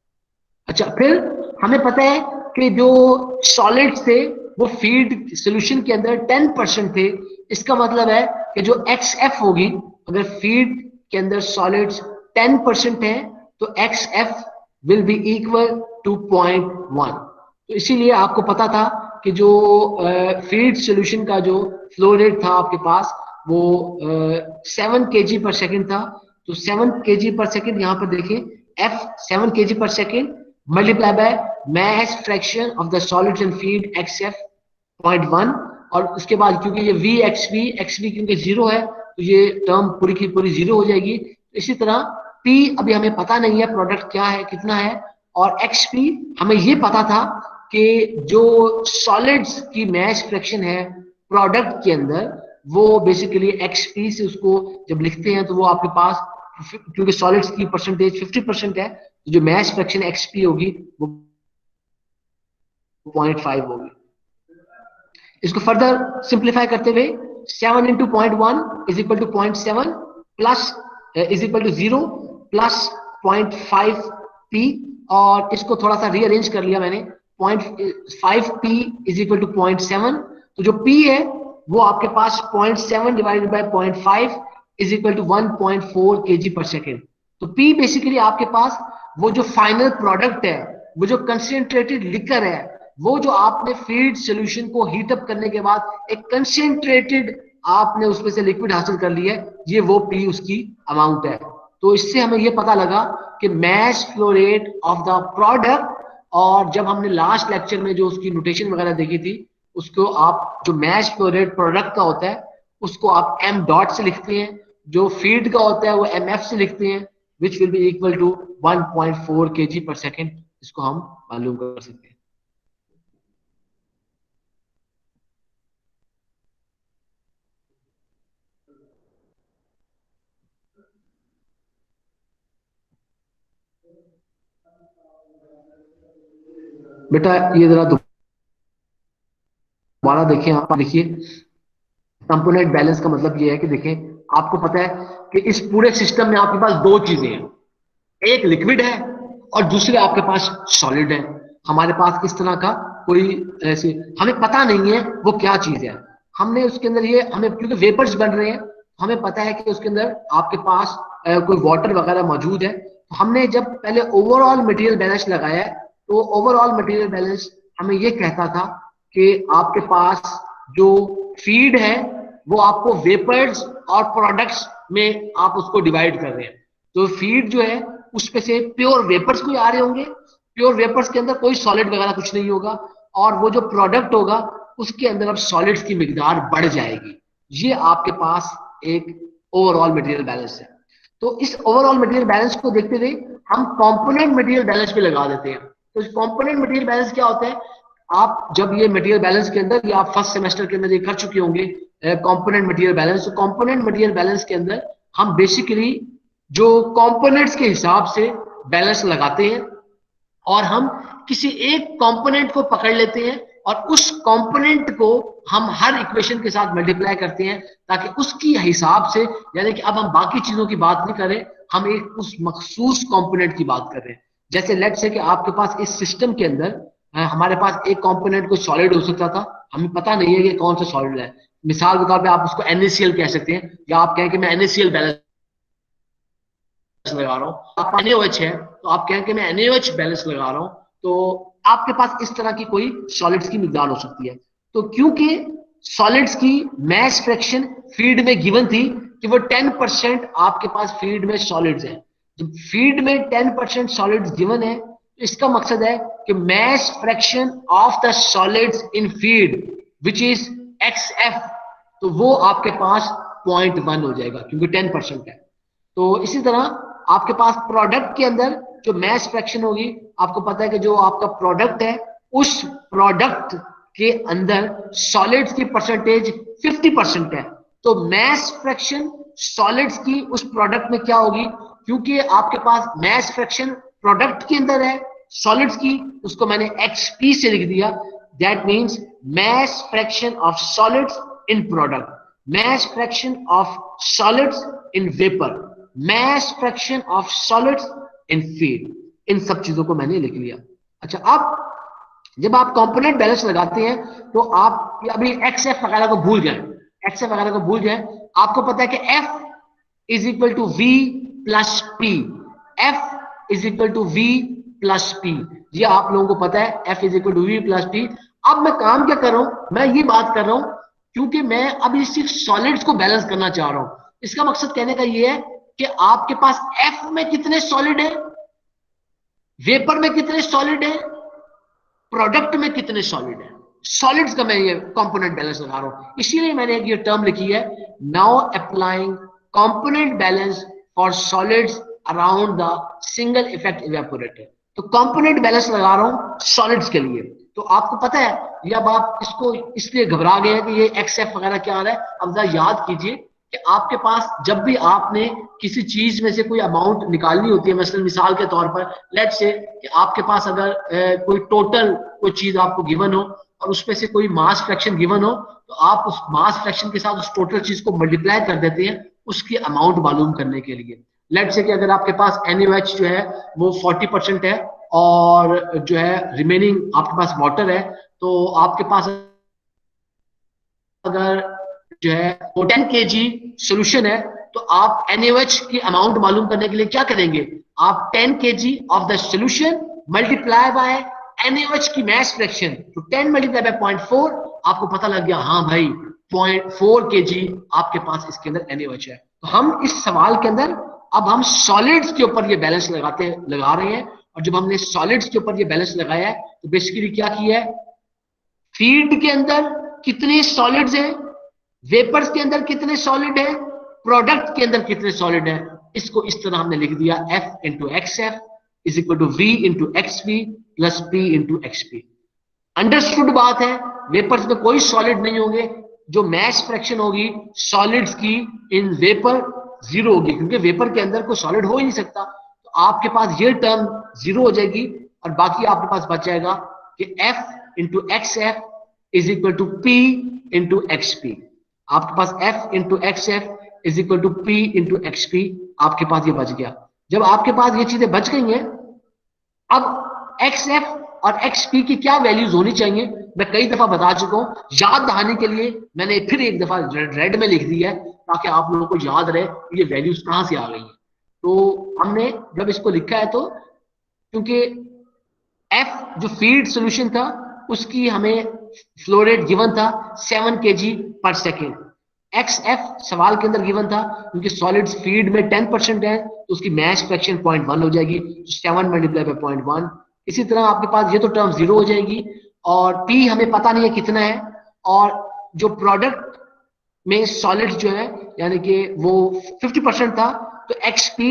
अच्छा, फिर हमें पता है कि जो सॉलिड्स थे वो फीड सॉल्यूशन के अंदर 10% थे, इसका मतलब है कि जो XF होगी, अगर फीड के अंदर सॉलिड्स 10% है तो XF will be equal to 0.1। तो इसीलिए आपको पता था कि जो फीड सॉल्यूशन का जो फ्लो रेट था आपके पास वो 7 kg पर सेकेंड था, तो 7 kg पर सेकेंड यहाँ पर देखिए F 7 kg per second multiply by mass fraction of the solids in feed XF 0.1, और उसके बाद क्योंकि ये XV क्योंकि जीरो है तो ये टर्म पूरी की पूरी जीरो हो जाएगी। इसी तरह P अभी हमें पता नहीं है प्रोडक्ट क्या है कितना है, और XP हमें ये पता था कि जो सॉलिड्स की मैस फ्रैक्शन है प्रोडक्ट के अंदर वो बेसिकली XP से उसको जब लिखते हैं तो वो आपके पास क्योंकि सॉलिड्स की परसेंटेज 50% है, तो जो मैस फ्रैक्शन XP होगी वो 0.5 होगी। इसको फर्दर सिंप्लीफाई करते हुए 7 into 0.1 is equal to 0.7 plus is equal to 0 plus 0.5p, और इसको थोड़ा सा रीअरेंज कर लिया मैंने 0.5p इज इक्वल टू 0.7, तो जो p है वो आपके पास 0.7 divided by 0.5 is equal to 1.4 kg per second. तो p बेसिकली आपके पास वो जो फाइनल प्रोडक्ट है, वो जो कंसेंट्रेटेड लिकर है, वो जो आपने फीड सॉल्यूशन को हीट अप करने के बाद एक कंसेंट्रेटेड आपने उसमें से लिक्विड हासिल कर लिया है, ये वो पी उसकी अमाउंट है। तो इससे हमें ये पता लगा कि mass flow rate of the product, और जब हमने लास्ट लेक्चर में जो उसकी नोटेशन वगैरह देखी थी, उसको आप जो मैस फ्लो रेट प्रोडक्ट का होता है उसको आप m डॉट से लिखते हैं, जो फीड का होता है वो mf से लिखते हैं, which will be equal to 1.4 kg per second. इसको हम मालूम कर सकते हैं। बेटा ये जरा दोबारा देखिए, आप देखिए कंपोनेंट बैलेंस का मतलब ये है कि देखिए आपको पता है कि इस पूरे सिस्टम में आपके पास दो चीजें हैं, एक लिक्विड है और दूसरे आपके पास सॉलिड है। हमारे पास इस तरह का कोई ऐसी हमें पता नहीं है वो क्या चीज है, हमने उसके अंदर ये हमें क्योंकि वेपर्स बन रहे हैं हमें पता है कि उसके अंदर आपके पास कोई वाटर वगैरह मौजूद है। तो हमने जब पहले ओवरऑल मटेरियल बैलेंस लगाया है तो ओवरऑल मटेरियल बैलेंस हमें ये कहता था कि आपके पास जो फीड है वो आपको वेपर्स और प्रोडक्ट्स में आप उसको डिवाइड कर रहे हैं। तो फीड जो है उसमें से प्योर वेपर्स कोई आ रहे होंगे, प्योर वेपर्स के अंदर कोई सॉलिड वगैरह कुछ नहीं होगा, और वो जो प्रोडक्ट होगा उसके अंदर अब सॉलिड्स की मिकदार बढ़ जाएगी। ये आपके पास एक ओवरऑल मटेरियल बैलेंस है। तो इस ओवरऑल मटेरियल बैलेंस को देखते हुए हम कंपोनेंट मटेरियल बैलेंस पे लगा देते हैं। तो कंपोनेंट मटेरियल बैलेंस क्या होता है? आप जब ये मटेरियल बैलेंस के अंदर, या आप फर्स्ट सेमेस्टर के अंदर ये कर चुके होंगे कंपोनेंट मटेरियल बैलेंस। तो कंपोनेंट मटेरियल बैलेंस के अंदर हम बेसिकली जो कंपोनेंट्स के हिसाब से बैलेंस लगाते हैं, और हम किसी एक कंपोनेंट को पकड़ लेते हैं और उस कंपोनेंट को हम हर इक्वेशन के साथ मल्टीप्लाई करते हैं, ताकि उसकी हिसाब से, यानी कि अब हम बाकी चीजों की बात नहीं कर रहे, हम एक उस मखसूस कंपोनेंट की बात कर रहे हैं। जैसे लेट से कि आपके पास इस सिस्टम के अंदर हमारे पास एक कंपोनेंट कोई सॉलिड हो सकता था, हमें पता नहीं है कि कौन सा सॉलिड है। मिसाल के तौर पे आप उसको NaCl कह सकते हैं, या आप कहें कि मैं NaCl बैलेंस लगा रहा हूं। आप NaOH है तो आप कहें कि मैं NaOH बैलेंस लगा रहा हूं। तो आपके पास इस तरह की कोई सॉलिड्स की मिकदार हो सकती है। तो क्योंकि सॉलिड्स की मैस फ्रैक्शन फीड में गिवन थी कि वो 10% आपके पास फीड में सॉलिड्स है, जब फीड में 10% सॉलिड्स गिवन है, तो इसका मकसद है कि mass fraction of the solids in feed which is XF, तो वो आपके पास 0.1 हो जाएगा क्योंकि 10% है। तो इसी तरह आपके पास प्रोडक्ट के अंदर जो मैस फ्रैक्शन होगी, आपको पता है कि जो आपका प्रोडक्ट है उस प्रोडक्ट के अंदर सॉलिड्स की परसेंटेज 50% है। तो मैस फ्रैक्शन सॉलिड्स की उस प्रोडक्ट में क्या होगी, क्योंकि आपके पास मैस फ्रैक्शन प्रोडक्ट के अंदर है सॉलिड्स की, उसको मैंने XP से लिख दिया। That means mass fraction of solids in product, mass fraction of solids in vapor, mass fraction of solids in feed। इन सब चीजों को मैंने लिख लिया। अच्छा, अब जब आप कंपोनेंट बैलेंस लगाते हैं तो आप अभी XF वगैरह को भूल जाएं, XF वगैरह को भूल जाएं। आपको पता है कि F is equal to V plus P, F is equal to V plus P। ये आप लोगों को पता है, F is equal to V plus P। अब मैं काम क्या कर रहा हूं, मैं ये बात कर रहा हूं क्योंकि मैं अभी सिर्फ सॉलिड्स को बैलेंस करना चाह रहा हूं। इसका मकसद कहने का ये है कि आपके पास F में कितने सॉलिड है, वेपर में कितने सॉलिड है, प्रोडक्ट में कितने सॉलिड है, सॉलिड्स का मैं ये कंपोनेंट बैलेंस लगा रहा हूं। इसीलिए मैंने एक ये टर्म लिखी है, now applying component balance for solids around the single effect evaporator. तो कंपोनेंट बैलेंस लगा रहा हूं सॉलिड्स के लिए। तो आपको पता है, ये अब आप इसको इसलिए घबरा गए हैं कि ये XF वगैरह क्या आ रहा है। अब जरा याद कीजिए कि आपके पास जब भी आपने किसी चीज में से कोई अमाउंट निकालनी होती है, मसलन मिसाल के तौर पर लेट्स से कि आपके पास अगर कोई टोटल कोई चीज आपको गिवन हो और उसमें से कोई मास फ्रैक्शन गिवन हो, तो आप उस मास फ्रैक्शन के साथ उस टोटल चीज को मल्टीप्लाई कर देते हैं उसकी अमाउंट मालूम करने के लिए। लेट्स से कि अगर आपके पास NaOH जो है वो 40% है और जो है रिमेनिंग आपके पास वाटर है, तो आपके पास अगर जो है वो 10 kg सोल्यूशन है, तो आप NaOH की अमाउंट मालूम करने के लिए क्या करेंगे, आप 10 kg of the solution multiply by NaOH की मैस फ्रैक्शन, तो 10 मल्टीप्लाई बाय 0.4, आपको पता लग गया हाँ भाई 0.4 kg आपके पास इसके अंदर NaOH है। तो हम इस सवाल के अंदर अब हम सॉलिड्स के ऊपर ये बैलेंस लगा रहे हैं, और जब हमने सॉलिड्स के ऊपर ये बैलेंस लगाया है तो बेसिकली क्या किया है, फीड के अंदर कितने सॉलिड्स हैं, वेपर्स के अंदर कितने सॉलिड है, प्रोडक्ट के अंदर कितने सॉलिड है, इसको इस तरह हमने लिख दिया F into XF is equal to V into XV plus P into XP। Understood बात है, वेपर्स में कोई सॉलिड नहीं होंगे, जो मैस फ्रैक्शन होगी सॉलिड्स की इन वेपर जीरो होगी, क्योंकि वेपर के अंदर कोई सॉलिड हो ही नहीं सकता। तो आपके पास ये टर्म जीरो हो जाएगी और बाकी आपके पास बच जाएगा कि F into XF is equal to P into XP। आपके पास F into XF is equal to P into XP, आपके पास ये बच गया। जब आपके पास ये चीजें बच गई हैं, अब XF और XP की क्या वैल्यूज होनी चाहिए मैं कई दफा बता चुका हूं, याद दहाने के लिए मैंने फिर एक दफा रेड में लिख दिया है ताकि आप लोगों को याद रहे ये वैल्यूज कहां से आ गई हैं। तो हमने जब इसको लिखा है तो क्योंकि F जो फीड सोल्यूशन था उसकी हमें फ्लो रेट गिवन था 7 kg पर सेकेंड। XF सवाल के अंदर गिवन था, क्योंकि सॉलिड्स फीड में 10% है तो उसकी मैस फ्रैक्शन 0.1 हो जाएगी, तो 7 मल्टीप्लाई बाय 0.1। इसी तरह आपके पास ये तो टर्म 0 हो जाएगी, और P हमें पता नहीं है कितना है, और जो प्रोडक्ट में सॉलिड जो है यानी कि वो 50% था तो XP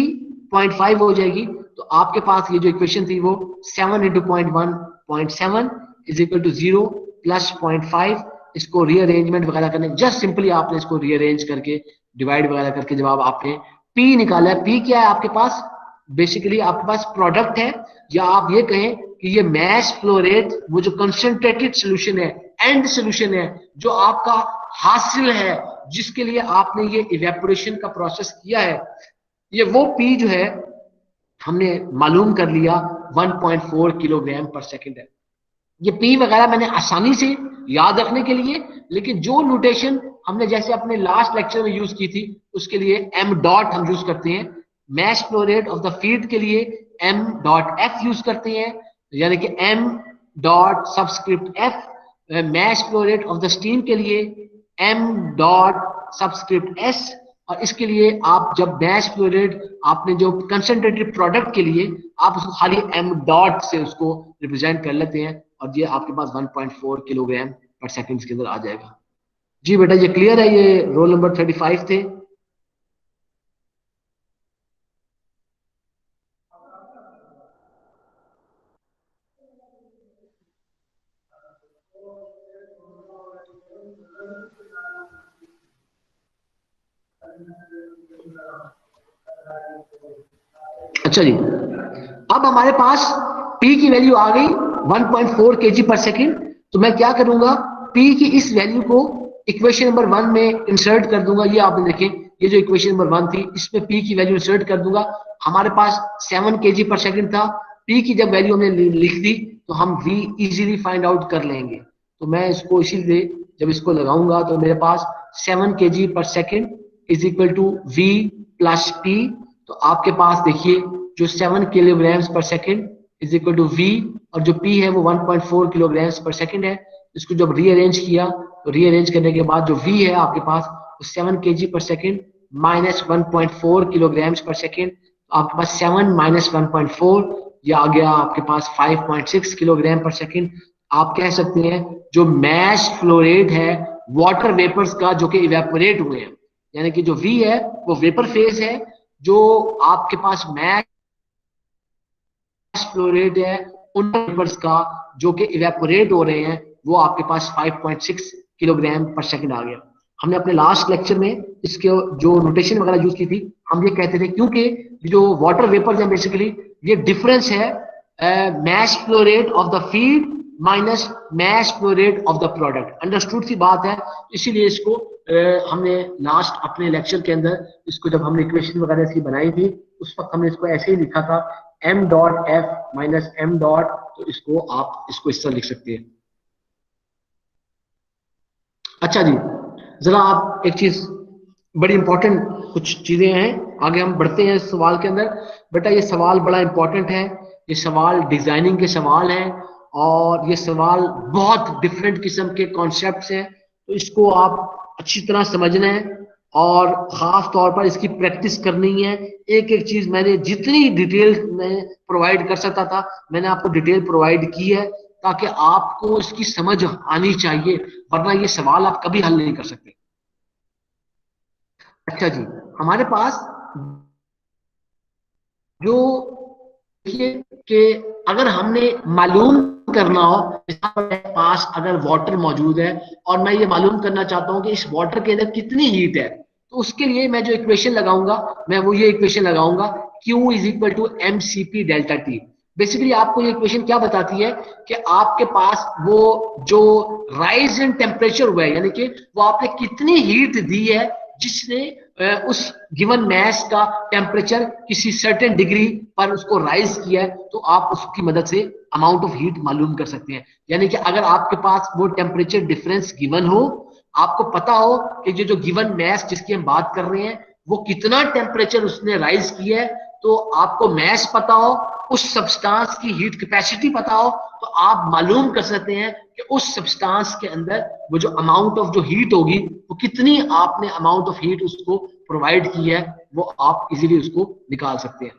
0.5 हो जाएगी। तो आपके पास ये जो इक्वेशन थी वो 7 into 0.1 0.7 is equal to 0 plus 0.5। इसको रीअरेंजमेंट वगैरह करने, जस्ट सिंपली आपने इसको रीअरेंज करके डिवाइड वगैरह करके जवाब आपने P निकाला है। P क्या है आपके पास? बेसिकली आपके पास प्रोडक्ट है, या आप ये कहें कि ये मैस फ्लो रेट, वो जो कंसंट्रेटेड सोल्यूशन है, एंड सोल्यूशन है, जो आपका हासिल है, जिसके लिए आपने ये इवेपोरेशन का प्रोसेस किया है, ये वो P जो है हमने मालूम कर लिया 1.4 किलोग्राम पर सेकेंड है। ये P वगैरह मैंने आसानी से याद रखने के लिए, लेकिन जो नोटेशन हमने जैसे अपने लास्ट लेक्चर में यूज की थी उसके लिए m डॉट हम यूज करते हैं। Mass flow rate of the feed के लिए m डॉट f यूज करते हैं, यानी कि m dot subscript f। Mass flow rate of the steam के लिए m डॉट सबस्क्रिप्ट s। और इसके लिए आप जब मैस फ्लो रेट आपने जो कंसंट्रेटेड प्रोडक्ट के लिए आप उसको खाली m डॉट से उसको रिप्रेजेंट कर लेते हैं, और ये आपके पास 1.4 किलोग्राम पर सेकंड के अंदर आ जाएगा। जी बेटा ये क्लियर है? ये रोल नंबर 35 थे। अच्छा जी, अब हमारे पास P की वैल्यू आ गई 1.4 kg पर सेकेंड। तो मैं क्या करूंगा, P की इस वैल्यू को इक्वेशन नंबर 1 में इंसर्ट कर दूंगा। ये आपने देखें, ये जो इक्वेशन नंबर 1 थी इसमें P की वैल्यू इंसर्ट कर दूंगा। हमारे पास 7 kg पर सेकेंड था, P की जब वैल्यू हमने लिख दी तो हम V इजीली फाइंड आउट कर लेंगे। तो मैं इसको इसीलिए जब इसको लगाऊंगा तो मेरे पास 7 kg per second is equal to V plus P। तो आपके पास देखिए जो 7 kilogram per second is equal to V, और जो P है वो 1.4 किलोग्राम पर सेकेंड है। इसको जब रीअरेंज किया तो रीअरेंज करने के बाद जो V है आपके पास वो 7 kg per second minus 1.4 kilogram per second. आपके पास 7 माइनस 1.4 ये आ गया आपके पास 5.6 किलोग्राम पर सेकेंड। आप कह सकते हैं जो मैस फ्लो रेट है वाटर वेपर्स का जो कि इवेपोरेट हुए हैं, यानी कि जो V है वो वेपर फेज है, जो आपके पास मैस फ्लो रेट है उन वेपर्स का जो कि इवेपोरेट हो रहे हैं वो आपके पास 5.6 किलोग्राम पर सेकंड आ गया। हमने अपने लास्ट लेक्चर में इसके जो नोटेशन वगैरह यूज की थी, हम ये कहते थे क्योंकि जो वाटर वेपर्स हैं बेसिकली ये डिफरेंस है mass flow rate of the feed minus mass flow rate of the product. Understood सी बात है, इसीलिए इसको हमने लास्ट अपने लेक्चर के अंदर इसको जब हमने इक्वेशन वगैरह इसकी बनाई थी उस वक्त हमने इसको ऐसे ही लिखा था m dot f minus m dot. तो इसको आप इसको इस तरह लिख सकते हैं। अच्छा जी, जरा आप एक चीज बड़ी इंपॉर्टेंट कुछ चीजें हैं, आगे हम बढ़ते हैं इस सवाल के अंदर। बेटा ये सवाल बड़ा इंपॉर्टेंट है, ये सवाल डिजाइनिंग के सवाल हैं और ये सवाल बहुत डिफरेंट किस्म के कॉन्सेप्ट्स हैं, तो इसको आप अच्छी तरह समझना है और खास तौर पर इसकी प्रैक्टिस करनी है। एक एक चीज मैंने जितनी डिटेल में प्रोवाइड कर सकता था मैंने आपको डिटेल प्रोवाइड की है, ताकि आपको इसकी समझ आनी चाहिए, वरना ये सवाल आप कभी हल नहीं कर सकते। अच्छा जी, हमारे पास जो देखिए कि अगर हमने मालूम करना हो मेरे पास अगर वाटर मौजूद है और मैं ये मालूम करना चाहता हूं कि इस वाटर के अंदर कितनी हीट है, तो उसके लिए मैं जो इक्वेशन लगाऊंगा मैं वो ये इक्वेशन लगाऊंगा Q is equal to mCp delta T. Basically आपको ये इक्वेशन क्या बताती है कि आपके पास वो जो राइज इन टेम्परेचर हुआ है, यानी कि वो आपने कितनी हीट दी है जिसने उस गिवन मैस का टेम्परेचर किसी सर्टेन डिग्री पर उसको राइज किया है, तो आप उसकी मदद से अमाउंट ऑफ हीट मालूम कर सकते हैं। यानी कि अगर आपके पास वो टेम्परेचर डिफरेंस गिवन हो, आपको पता हो कि जो गिवन मैस जिसकी हम बात कर रहे हैं वो कितना टेम्परेचर उसने राइज किया है, तो आपको मैस पता हो उस सब्सटेंस की हीट कैपेसिटी पता हो तो आप मालूम कर सकते हैं कि उस सब्सटेंस के अंदर वो जो अमाउंट ऑफ जो हीट होगी वो कितनी आपने अमाउंट ऑफ हीट उसको प्रोवाइड की है, वो आप इजीली उसको निकाल सकते हैं।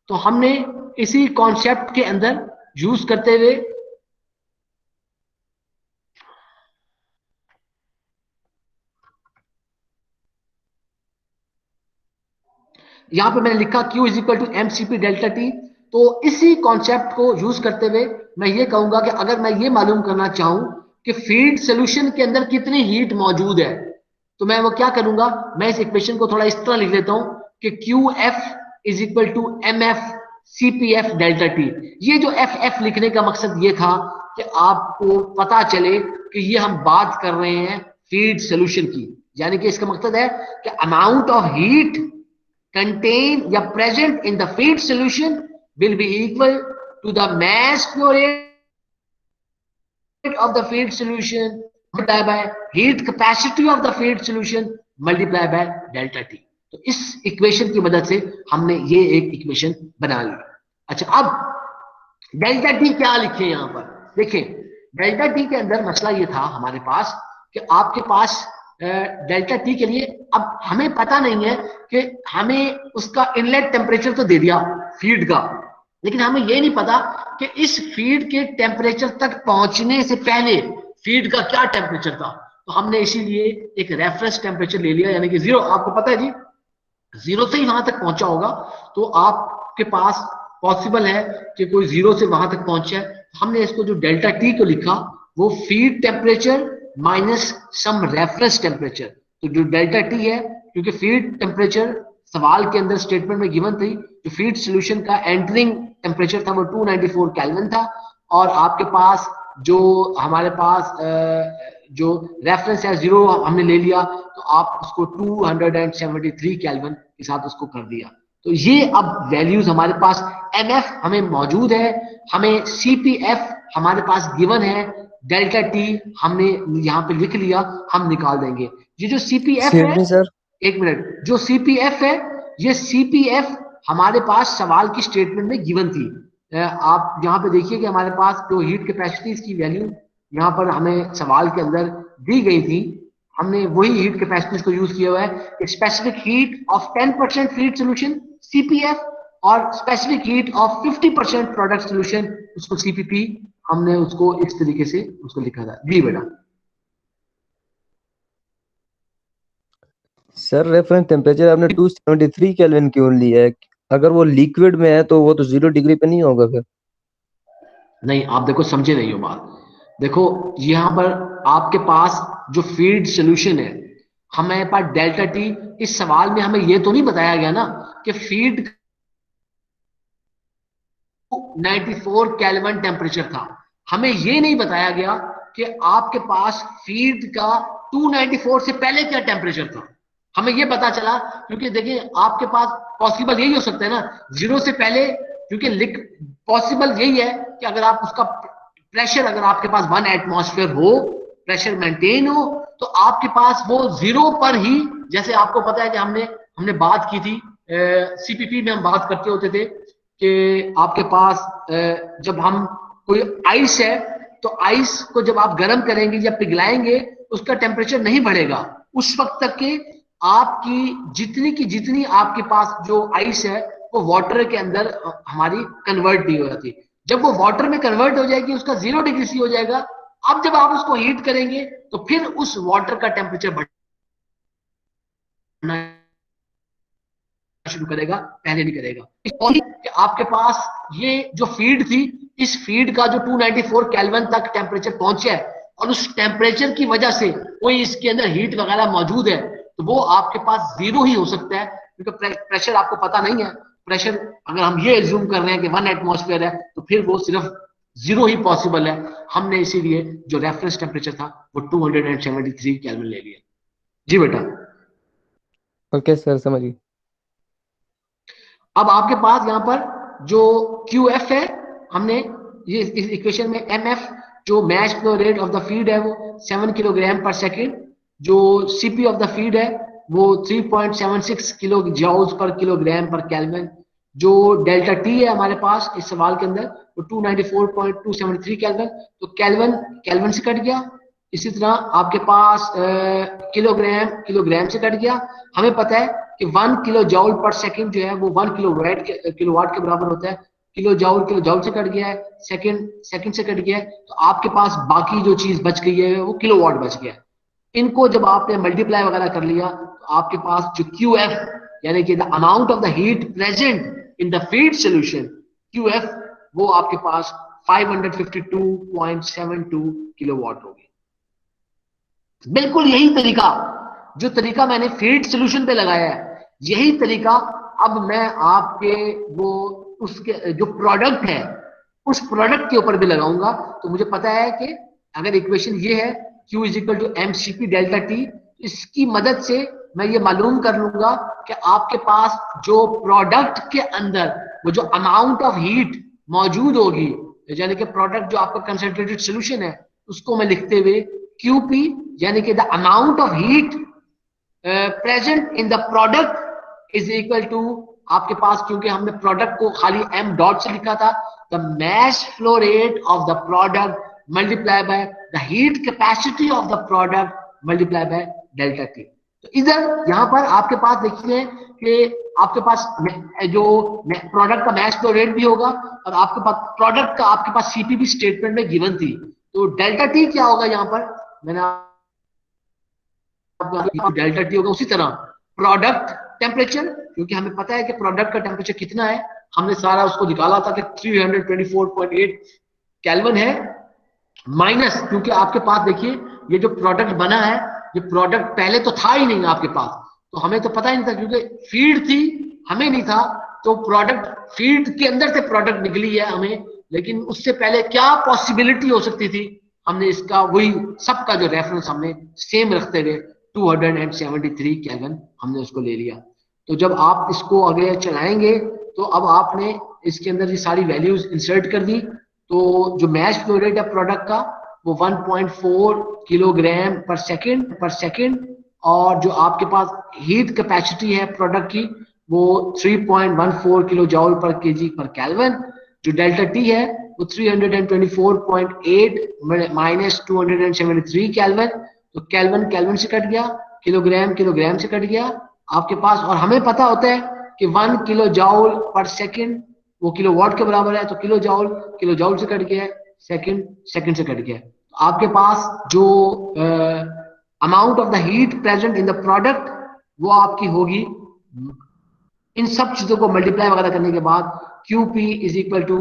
तो हमने इसी कॉन्सेप्ट के अंदर यूज करते हुए यहां पे मैंने लिखा Q is equal to mCp delta T. तो इसी कॉन्सेप्ट को यूज करते हुए मैं ये कहूंगा कि अगर मैं ये मालूम करना चाहूं कि फीड सोल्यूशन के अंदर कितनी हीट मौजूद है, तो मैं वो क्या करूंगा, मैं इस इक्वेशन को थोड़ा इस तरह लिख देता हूं कि QF is equal to MF CPF delta T. ये जो FF लिखने का मकसद ये था कि आपको पता चले कि ये हम बात कर रहे हैं फीड सोल्यूशन की, यानी कि इसका मकसद है कि अमाउंट ऑफ हीट contained या present in the feed solution will be equal to the mass flow rate of the feed solution multiplied by heat capacity of the feed solution multiplied by delta T। तो इस equation की मदद से हमने ये एक equation बना ली। अच्छा, अब डेल्टा टी क्या लिखे यहां पर देखें। डेल्टा टी के अंदर मसला ये था हमारे पास कि आपके पास डेल्टा टी के लिए अब हमें पता नहीं है कि हमें उसका इनलेट टेम्परेचर तो दे दिया फीड का, लेकिन हमें ये नहीं पता कि इस फीड के टेम्परेचर तक पहुंचने से पहले फीड का क्या टेम्परेचर था। तो हमने इसीलिए एक रेफरेंस टेम्परेचर ले लिया, यानी कि 0। आपको पता है जी 0 से ही वहां तक पहुंचा होगा, तो आपके पास पॉसिबल है कि कोई 0 से वहां तक पहुंचे। हमने इसको जो डेल्टा टी को लिखा वो feed temperature minus some reference temperature. तो जो डेल्टा टी है, क्योंकि फीड टेम्परेचर सवाल के अंदर स्टेटमेंट में गिवन थी, जो फीड सॉल्यूशन का एंटरिंग टेम्परेचर था वो 294 केल्विन था, और आपके पास जो हमारे पास जो रेफरेंस है 0 हमने ले लिया, तो आप उसको 273 केल्विन के साथ उसको कर दिया। तो ये अब वैल्यूज हमारे पास MF हमें मौजूद है, हमें CPF हमारे पास गिवन है, डेल्टा टी हमने यहाँ पे लिख लिया, हम निकाल देंगे। ये जो CPF है, सर एक मिनट, जो CPF है, ये CPF हमारे पास सवाल की स्टेटमेंट में गिवन थी। आप यहाँ पे देखिए कि हमारे पास जो हीट कैपेसिटी की वैल्यू यहाँ पर हमें सवाल के अंदर दी गई थी, हमने वही हीट कैपेसिटी को यूज किया हुआ है। Specific heat of 10% feed solution CPF और specific heat of 50% product solution उसको CPP, हमने उसको इस तरीके से उसको लिखा था। जी बेटा। सर रेफरेंस टेम्परेचर आपने 273 केल्विन क्यों लिया है? अगर वो लिक्विड में है तो वो तो 0 डिग्री पे नहीं होगा फिर? नहीं, आप देखो समझे नहीं हो बात। देखो यहां पर आपके पास जो फीड सोल्यूशन है, हमारे पास डेल्टा टी, इस सवाल में हमें ये तो नहीं बताया गया ना कि फीड 94 केल्विन टेम्परेचर था। हमें ये नहीं बताया गया कि आपके पास फीड का 294 से पहले क्या टेम्परेचर था। हमें ये पता चला, क्योंकि देखिए आपके पास पॉसिबल यही हो सकता है ना 0 से पहले, क्योंकि पॉसिबल यही है कि अगर आप उसका प्रेशर, अगर आपके पास 1 एटमॉस्फेयर हो, प्रेशर मेंटेन हो, तो आपके पास वो 0 पर ही, जैसे आपको पता है कि हमने बात की थी CPP में, हम बात करते होते थे कि आपके पास जब हम कोई आइस है, तो आइस को जब आप गर्म करेंगे या पिघलाएंगे, उसका टेम्परेचर नहीं बढ़ेगा उस वक्त तक के आपकी जितनी की जितनी आपके पास जो आइस है वो वाटर के अंदर हमारी कन्वर्ट नहीं हो जाती। जब वो वाटर में कन्वर्ट हो जाएगी, उसका 0 डिग्री सी हो जाएगा। अब जब आप उसको हीट करेंगे तो फिर उस वाटर का टेम्परेचर बढ़ना शुरू करेगा, पहले नहीं करेगा। कि आपके पास ये जो फीड थी, इस फीड का जो 294 केल्विन तक टेम्परेचर पहुंचा है, और उस टेम्परेचर की वजह से कोई इसके अंदर हीट वगैरह मौजूद है, तो वो आपके पास 0 ही हो सकता है, क्योंकि प्रेशर आपको पता नहीं है। प्रेशर अगर हम ये एज्यूम कर रहे हैं कि 1 एटमॉस्फेयर है, तो फिर वो सिर्फ 0 ही पॉसिबल है। हमने इसीलिए जो रेफरेंस टेम्परेचर था वो 273 केल्विन ले लिया। जी बेटा। ओके सर, समझिए। अब आपके पास यहाँ पर जो QF है, हमने ये इस इक्वेशन में MF जो mass flow rate of the feed है वो 7 किलोग्राम पर सेकेंड, जो CP ऑफ द फीड है वो 3.76 किलो जॉल्स पर किलोग्राम पर केल्विन, जो डेल्टा टी है हमारे पास इस सवाल के अंदर वो 294.273 केल्विन, तो केल्विन केल्विन से कट गया। इसी तरह आपके पास किलोग्राम किलोग्राम से कट गया। हमें पता है कि 1 किलो जॉउल पर सेकंड जो है वो 1 किलोवाट के बराबर होता है। किलो जॉउल से कट गया है, सेकंड से कट गया है, तो आपके पास बाकी जो चीज बच गई है वो किलोवाट बच गया है। इनको जब आपने मल्टीप्लाई वगैरह कर लिया तो आपके पास जो QF यानी कि the amount of the heat present in the feed solution, QF, वो आपके पास 552.72 किलोवाट होगी। बिल्कुल यही तरीका, जो तरीका मैंने फीड सॉल्यूशन पे लगाया है, यही तरीका अब मैं आपके वो उसके जो प्रोडक्ट है उस प्रोडक्ट के ऊपर भी लगाऊंगा। तो मुझे पता है कि अगर इक्वेशन ये है Q is equal to mCp delta T, इसकी मदद से मैं ये मालूम कर लूंगा कि आपके पास जो प्रोडक्ट के अंदर वो जो अमाउंट ऑफ हीट मौजूद होगी, यानी कि प्रोडक्ट जो आपका कंसंट्रेटेड सोल्यूशन है, उसको मैं लिखते हुए QP यानी कि the amount of heat present in the product is equal to आपके पास, क्योंकि हमने प्रोडक्ट को खाली m डॉट से लिखा था, the mass flow rate of the product multiplied by the heat capacity of the product multiplied by delta T। तो इधर यहां पर आपके पास देखिए कि आपके पास जो प्रोडक्ट का मैश फ्लो रेट भी होगा और आपके पास प्रोडक्ट का आपके पास CP भी स्टेटमेंट में गिवन थी। तो डेल्टा टी क्या होगा यहाँ पर, मैंने डेल्टा टी होगा उसी तरह प्रोडक्ट टेम्परेचर, क्योंकि हमें पता है कि प्रोडक्ट का टेम्परेचर कितना है, हमने सारा उसको निकाला था कि 324.8 केल्विन है, माइनस, क्योंकि आपके पास देखिए ये जो प्रोडक्ट बना है, ये प्रोडक्ट पहले तो था ही नहीं आपके पास, तो हमें तो पता ही नहीं था क्योंकि फीड थी, हमें नहीं था, तो प्रोडक्ट फीड के अंदर से प्रोडक्ट निकली है हमें, लेकिन उससे पहले क्या पॉसिबिलिटी हो सकती थी, हमने इसका वही सबका जो रेफरेंस हमने सेम रखते हुए 273 केल्विन हमने उसको ले लिया। तो जब आप इसको आगे चलाएंगे तो अब आपने इसके अंदर ये सारी वैल्यूज इंसर्ट कर दी, तो जो मैश फ्लो रेट है प्रोडक्ट का वो 1.4 किलोग्राम पर सेकंड, और जो आपके पास हीट कैपेसिटी है प्रोडक्ट की वो 3.14 किलो जॉउल पर केजी पर केल्विन, जो डेल्टा टी है वो 324.8 माइनस 273 केल्विन, तो केल्विन से कट गया, किलोग्राम से कट गया आपके पास, और हमें पता होता है कि 1 किलो जॉउल पर सेकंड वो किलोवाट के बराबर है, तो किलो जॉउल से कट गया है, सेकंड से कट गया है। तो आपके पास जो amount of the heat present in the product वो आपकी होगी, इन सब चीजों को मल्टीप्लाई वगैरह करने के बाद QP is equal to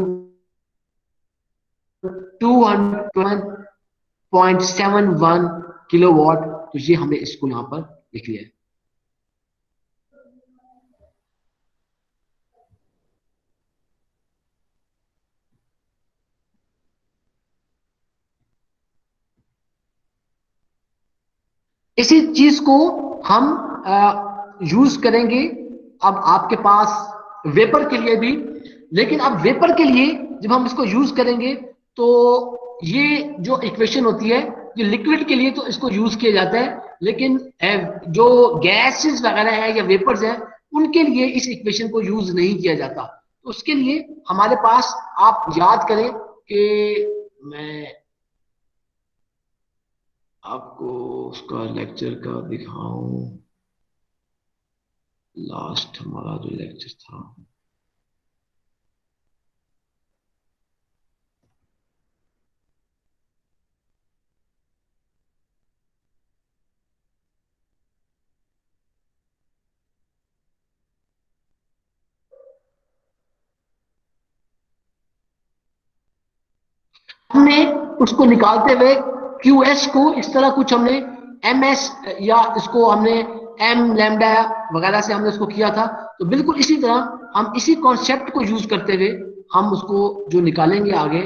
201.71 kilowatt. तो ये हमने इसको यहां पर लिख लिया है। इसी चीज को हम यूज करेंगे अब आपके पास वेपर के लिए भी, लेकिन अब वेपर के लिए जब हम इसको यूज करेंगे तो ये जो इक्वेशन होती है ये लिक्विड के लिए तो इसको यूज किया जाता है, लेकिन जो गैसेस वगैरह है या वेपर्स है उनके लिए इस इक्वेशन को यूज नहीं किया जाता। तो उसके लिए हमारे पास, आप याद करें कि मैं आपको उसका लेक्चर का दिखाऊं, लास्ट हमारा जो लेक्चर था, हमने उसको निकालते हुए QS को इस तरह कुछ हमने MS या इसको हमने M लैम्डा वगैरह से हमने उसको किया था। तो बिल्कुल इसी तरह हम इसी कॉन्सेप्ट को यूज करते हुए हम उसको जो निकालेंगे आगे,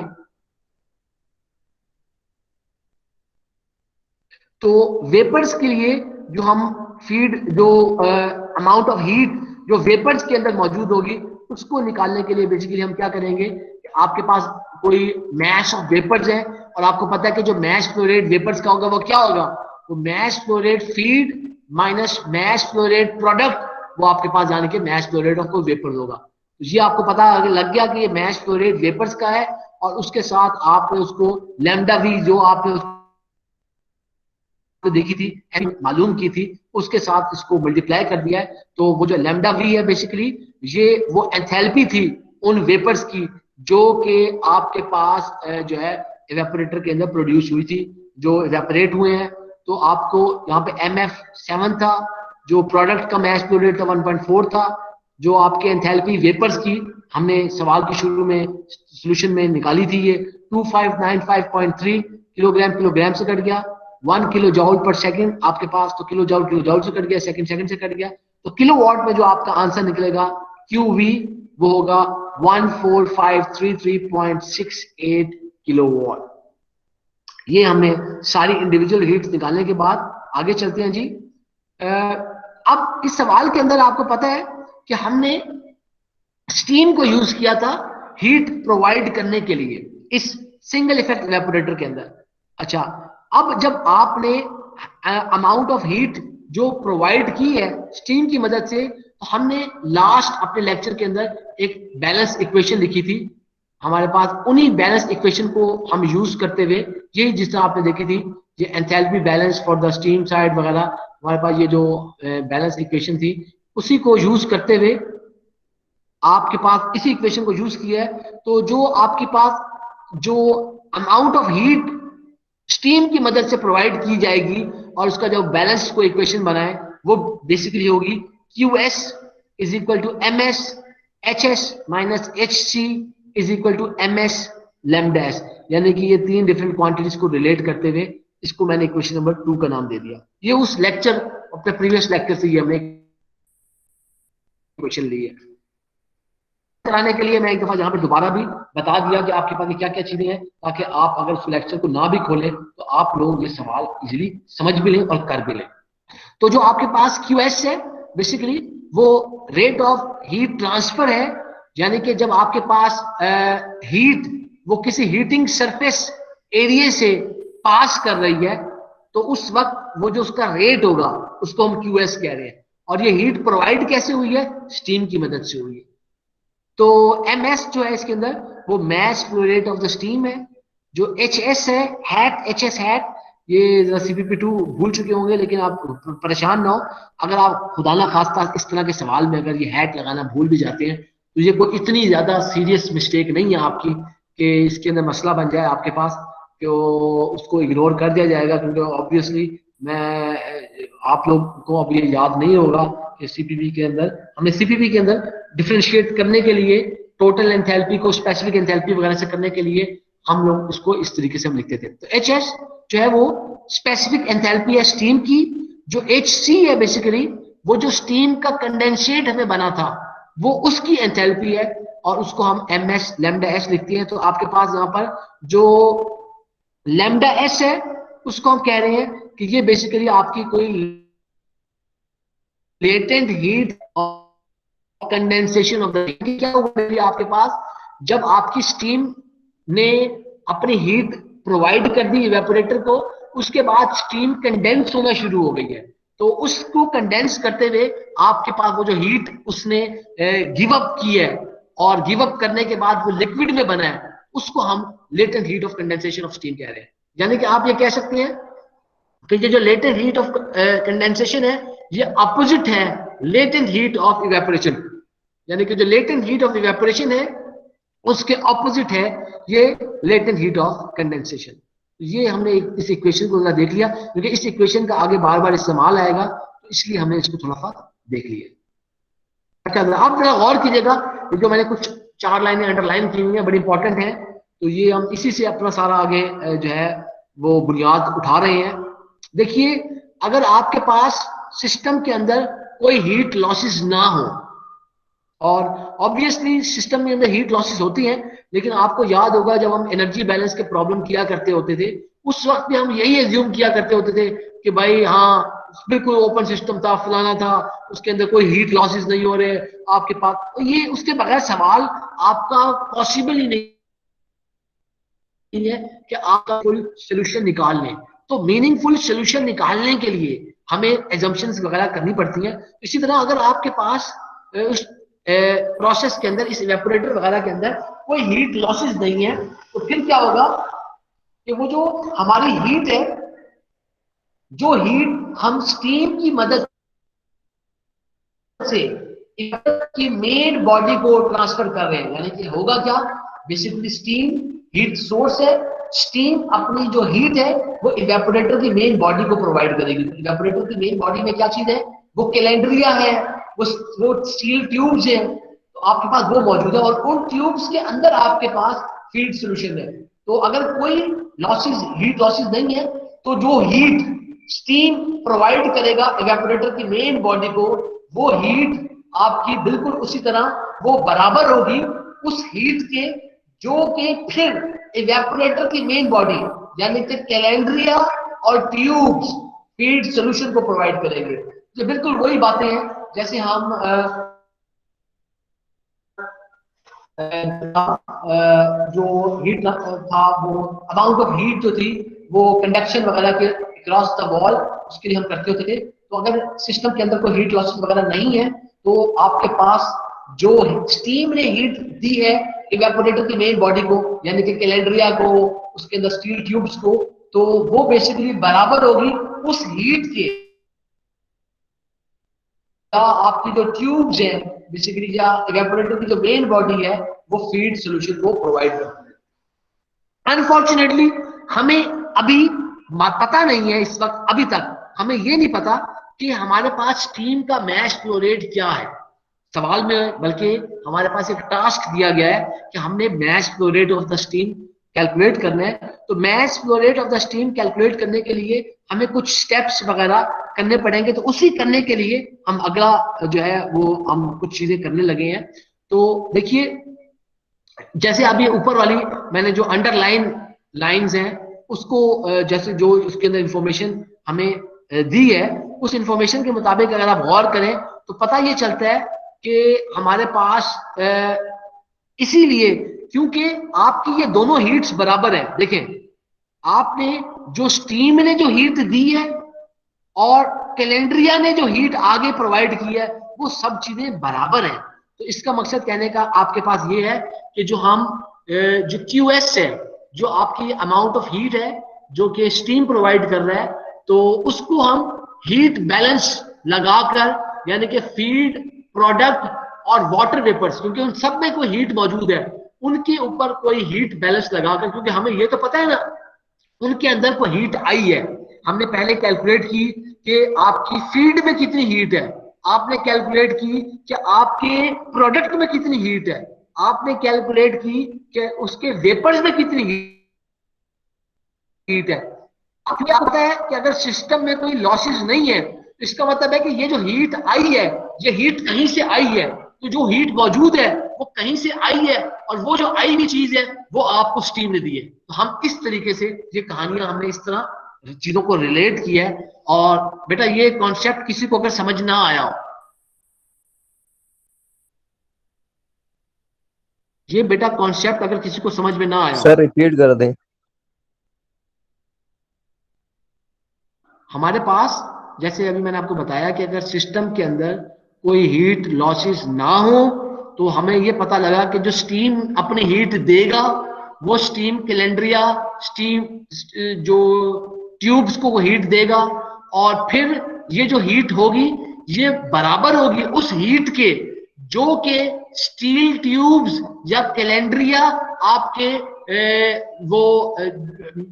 तो वेपर्स के लिए जो हम फीड जो अमाउंट ऑफ हीट जो वेपर्स के अंदर मौजूद होगी उसको निकालने के लिए बेसिकली हम क्या करेंगे कि आपके पास कोई मैश ऑफ वेपर्स है और आपको पता है कि जो मैश फ्लो रेट वेपर्स का होगा वो क्या होगा, वो mass flow rate feed minus mass flow rate product, वो आपके पास जाने के mass flow rate of vapours होगा। ये आपको पता लग गया कि ये मैश फ्लो रेट वेपर्स का है, और उसके साथ आपने उसको लैम्डा वी जो आपने उसको देखी थी, मालूम की थी, उसके साथ इसको मल्टीप्लाई कर दिया है। तो वो जो लैम्डा वी है बेसिकली ये वो एंथैल्पी थी उन वेपर्स की जो कि आपके पास जो है इवेपोरेटर के अंदर प्रोड्यूस हुई थी, जो इवेपोरेट हुए हैं। तो आपको यहाँ पे MF7 था, जो प्रोडक्ट का मैश फ्लो रेट था 1.4 था, जो आपके एंथैल्पी वेपर्स की हमने सवाल के शुरू में सोल्यूशन में निकाली थी, ये 2595.3 किलोग्राम से कट गया। 1 किलो जॉल पर सेकंड आपके पास, तो किलो जॉल से कट गया, सेकंड से कट गया, तो किलोवाट में जो आपका आंसर निकलेगा QV वो होगा 14533.68 किलोवाट। ये हमने सारी इंडिविजुअल हीट्स निकालने के बाद आगे चलते हैं जी। अब इस सवाल के अंदर आपको पता है कि हमने स्टीम को यूज किया था हीट प्रोवाइड करने के लिए इस सिंगल इफेक्ट इवेपोरेटर के अंदर। अच्छा, अब जब आपने अमाउंट ऑफ हीट जो प्रोवाइड की है स्टीम की मदद से, तो हमने लास्ट अपने लेक्चर के अंदर एक बैलेंस इक्वेशन लिखी थी हमारे पास। उन्हीं बैलेंस इक्वेशन को हम यूज करते हुए, यही जिस तरह आपने देखी थी, ये enthalpy balance for the steam side वगैरह, हमारे पास ये जो बैलेंस इक्वेशन थी उसी को यूज करते हुए आपके पास इसी इक्वेशन को यूज किया है। तो जो आपके पास जो अमाउंट ऑफ हीट स्टीम की मदद से प्रोवाइड की जाएगी और उसका जो बैलेंस को इक्वेशन बनाए वो बेसिकली होगी QS is equal to MS HS minus HC is equal to MS lambda S। यानी कि ये तीन डिफरेंट क्वांटिटीज को रिलेट करते हुए इसको मैंने इक्वेशन नंबर 2 का नाम दे दिया। ये उस लेक्चर अपने प्रीवियस लेक्चर से ये हमने इक्वेशन ली है। कराने के लिए मैं एक दफा यहाँ पे दोबारा भी बता दिया कि आपके पास क्या क्या चीजें हैं, ताकि आप अगर उस लेक्चर को ना भी खोलें तो आप लोग ये सवाल इजीली समझ भी लें और कर भी लें। तो जो आपके पास QS है बेसिकली वो रेट ऑफ हीट ट्रांसफर है, यानी कि जब आपके पास हीट वो किसी हीटिंग सरफेस एरिया से पास कर रही है तो उस वक्त वो जो उसका रेट होगा उसको हम QS कह रहे हैं। और ये हीट प्रोवाइड कैसे हुई है? स्टीम की मदद से हुई है। तो MS जो है इसके अंदर वो mass flow rate of the steam है। जो HS है HS हैट, ये CPP2 भूल चुके होंगे, लेकिन आप परेशान ना हो, अगर आप खुदा ना खास्ता इस तरह के सवाल में अगर ये हैट लगाना भूल भी जाते हैं तो ये कोई इतनी ज्यादा सीरियस मिस्टेक नहीं है आपकी कि इसके अंदर मसला बन जाए आपके पास कि उसको इग्नोर कर दिया जाएगा, क्योंकि ऑब्वियसली आप लोग को अब ये याद नहीं होगा कि CPP के अंदर हमने CPP के अंदर डिफरेंशिएट करने के लिए टोटल एंथैल्पी को स्पेसिफिक एंथैल्पी वगैरह से करने के लिए हम लोग उसको इस तरीके से हम लिखते थे। तो HS जो है वो स्पेसिफिक एंथैल्पी है स्टीम की। जो HC है बेसिकली वो जो स्टीम का कंडेंसेट हमें बना था वो उसकी एंथैल्पी है, और उसको हम MS लैम्डा S लिखते हैं। तो आपके पास यहाँ पर जो लैम्डा S है उसको हम कह रहे हैं कि ये बेसिकली आपकी कोई latent heat condensation of the, क्या होगा आपके पास जब आपकी स्टीम ने अपनी हीट प्रोवाइड कर दी इवेपोरेटर को, उसके बाद स्टीम कंडेंस होना शुरू हो गई है। तो उसको कंडेंस करते हुए आपके पास वो जो हीट उसने गिव अप की है और गिव अप करने के बाद वो लिक्विड में बना है, उसको हम latent heat of condensation of steam कह रहे हैं। यानी कि आप ये कह सकते हैं कि ये जो लेटेंट हीट ऑफ कंडेंसेशन है ये अपोजिट है लेटेंट हीट ऑफ इवेपोरेशन। यानी कि जो लेटेंट हीट ऑफ इवेपोरेशन है उसके ऑपोजिट है ये लेटेंट हीट ऑफ कंडेंसेशन। ये हमने इस इक्वेशन को देख लिया, क्योंकि इस इक्वेशन का आगे बार बार इस्तेमाल आएगा, तो इसलिए हमने इसको थोड़ा सा देख लिया। आप जरा गौर कीजिएगा, जो मैंने कुछ 4 लाइनें अंडरलाइन की हुई हैं बड़ी इंपॉर्टेंट है, तो ये हम इसी से अपना सारा आगे जो है वो बुनियाद उठा रहे हैं। देखिए, अगर आपके पास सिस्टम के अंदर कोई हीट लॉसेस ना हो, और ऑब्वियसली सिस्टम के अंदर हीट लॉसेस होती हैं, लेकिन आपको याद होगा जब हम एनर्जी बैलेंस के प्रॉब्लम किया करते होते थे उस वक्त भी हम यही एज्यूम किया करते होते थे कि भाई हाँ बिल्कुल ओपन सिस्टम था, फलाना था, उसके अंदर कोई हीट लॉसेस नहीं हो रहे आपके पास। तो ये उसके बगैर सवाल आपका पॉसिबल ही नहीं है कि आपका कोई सोल्यूशन निकाल लें। तो मीनिंगफुल सोल्यूशन निकालने के लिए हमें एजम्पशंस वगैरह करनी पड़ती हैं। इसी तरह अगर आपके पास प्रोसेस के अंदर, इस इवेपोरेटर वगैरह के अंदर कोई हीट लॉसेस नहीं है, तो फिर क्या होगा कि वो जो हमारी हीट है, जो हीट हम स्टीम की मदद से की मेन बॉडी को ट्रांसफर कर रहे हैं, यानी कि होगा क्या, बेसिकली स्टीम हीट सोर्स है, स्टीम अपनी जो हीट है वो इवेपोरेटर की मेन बॉडी को प्रोवाइड करेगी। इवेपोरेटर की मेन बॉडी में क्या चीज है, वो कैलेंड्रिया है, वो स्टील ट्यूब्स है, तो आपके पास वो मौजूद है, और उन ट्यूब्स के अंदर आपके पास फीड सोल्यूशन है। तो अगर कोई लॉसेस, हीट लॉसेस नहीं है, तो जो हीट स्टीम प्रोवाइड करेगा इवेपोरेटर की मेन बॉडी को, वो हीट आपकी बिल्कुल उसी तरह वो बराबर होगी उस हीट के जो कि फिर इवेपोरेटर की मेन बॉडी यानी कि कैलेंड्रिया और ट्यूब्स फीड सॉल्यूशन को प्रोवाइड करेंगे। तो बिल्कुल वही बातें हैं जैसे हम जो हीट था, वो अमाउंट ऑफ हीट जो थी वो कंडक्शन वगैरह के क्रॉस द वॉल, उसके लिए हम करते होते थे। तो अगर सिस्टम के अंदर कोई हीट लॉसेस वगैरह नहीं है, तो आपके पास जो स्टीम ने हीट दी है इवेपोरेटर की मेन बॉडी को, यानी कि कैलेंड्रिया को, उसके अंदर स्टील ट्यूब्स को, तो वो बेसिकली बराबर होगी उस हीट के, आपकी जो ट्यूब्स हैं बेसिकली, या इवेपोरेटर की जो मेन बॉडी है वो फीड सॉल्यूशन को प्रोवाइड करती है। अनफॉर्चुनेटली हमें अभी पता नहीं है, इस वक्त अभी तक हमें ये नहीं पता कि हमारे पास स्टीम का मैश फ्लो रेट क्या है सवाल में, बल्कि हमारे पास एक टास्क दिया गया है कि हमने mass flow rate of the steam calculate करना है। तो mass flow rate of the steam calculate करने के लिए हमें कुछ स्टेप्स वगैरह करने पड़ेंगे, तो उसी करने के लिए हम अगला जो है वो हम कुछ चीजें करने लगे हैं। तो देखिए, जैसे अभी ऊपर वाली मैंने जो अंडरलाइन लाइंस हैं उसको जैसे जो उसके अंदर इंफॉर्मेशन हमें दी है, उस इंफॉर्मेशन के मुताबिक अगर आप गौर करें तो पता ये चलता है कि हमारे पास इसीलिए क्योंकि आपकी ये दोनों हीट्स बराबर है। देखें, आपने जो स्टीम ने जो हीट दी है और कैलेंड्रिया ने जो हीट आगे प्रोवाइड की है, वो सब चीजें बराबर हैं। तो इसका मकसद कहने का आपके पास ये है कि जो हम जो QS है, जो आपकी अमाउंट ऑफ हीट है जो कि स्टीम प्रोवाइड कर रहा है, तो उसको हम हीट बैलेंस लगाकर, यानी कि फीड, प्रोडक्ट और वाटर वेपर्स, क्योंकि उन सब में कोई हीट मौजूद है, उनके ऊपर कोई हीट बैलेंस लगाकर, क्योंकि हमें ये तो पता है ना उनके अंदर कोई हीट आई है, हमने पहले कैलकुलेट की कि आपकी फीड में कितनी हीट है, आपने कैलकुलेट की कि आपके प्रोडक्ट में कितनी हीट है, आपने कैलकुलेट की कि उसके वेपर्स में कितनी हीट है। आपको क्या पता है कि अगर सिस्टम में कोई लॉसेस नहीं है, इसका मतलब है कि ये जो हीट आई है, ये हीट कहीं से आई है, तो जो हीट मौजूद है वो कहीं से आई है, और वो जो आई हुई चीज है वो आपको स्टीम ने दी है। तो हम इस तरीके से ये कहानियां हमने इस तरह चीजों को रिलेट किया है। और बेटा ये कॉन्सेप्ट किसी को अगर समझ ना आया हो, ये बेटा कॉन्सेप्ट अगर किसी को समझ में ना आया सर रिपीट कर दें। हमारे पास जैसे अभी मैंने आपको बताया कि अगर सिस्टम के अंदर कोई हीट लॉसेस ना हो, तो हमें ये पता लगा कि जो स्टीम अपनी हीट देगा वो स्टीम कैलेंड्रिया, स्टीम जो ट्यूब्स को वो हीट देगा, और फिर ये जो हीट होगी ये बराबर होगी उस हीट के जो कि स्टील ट्यूब्स या कैलेंड्रिया आपके वो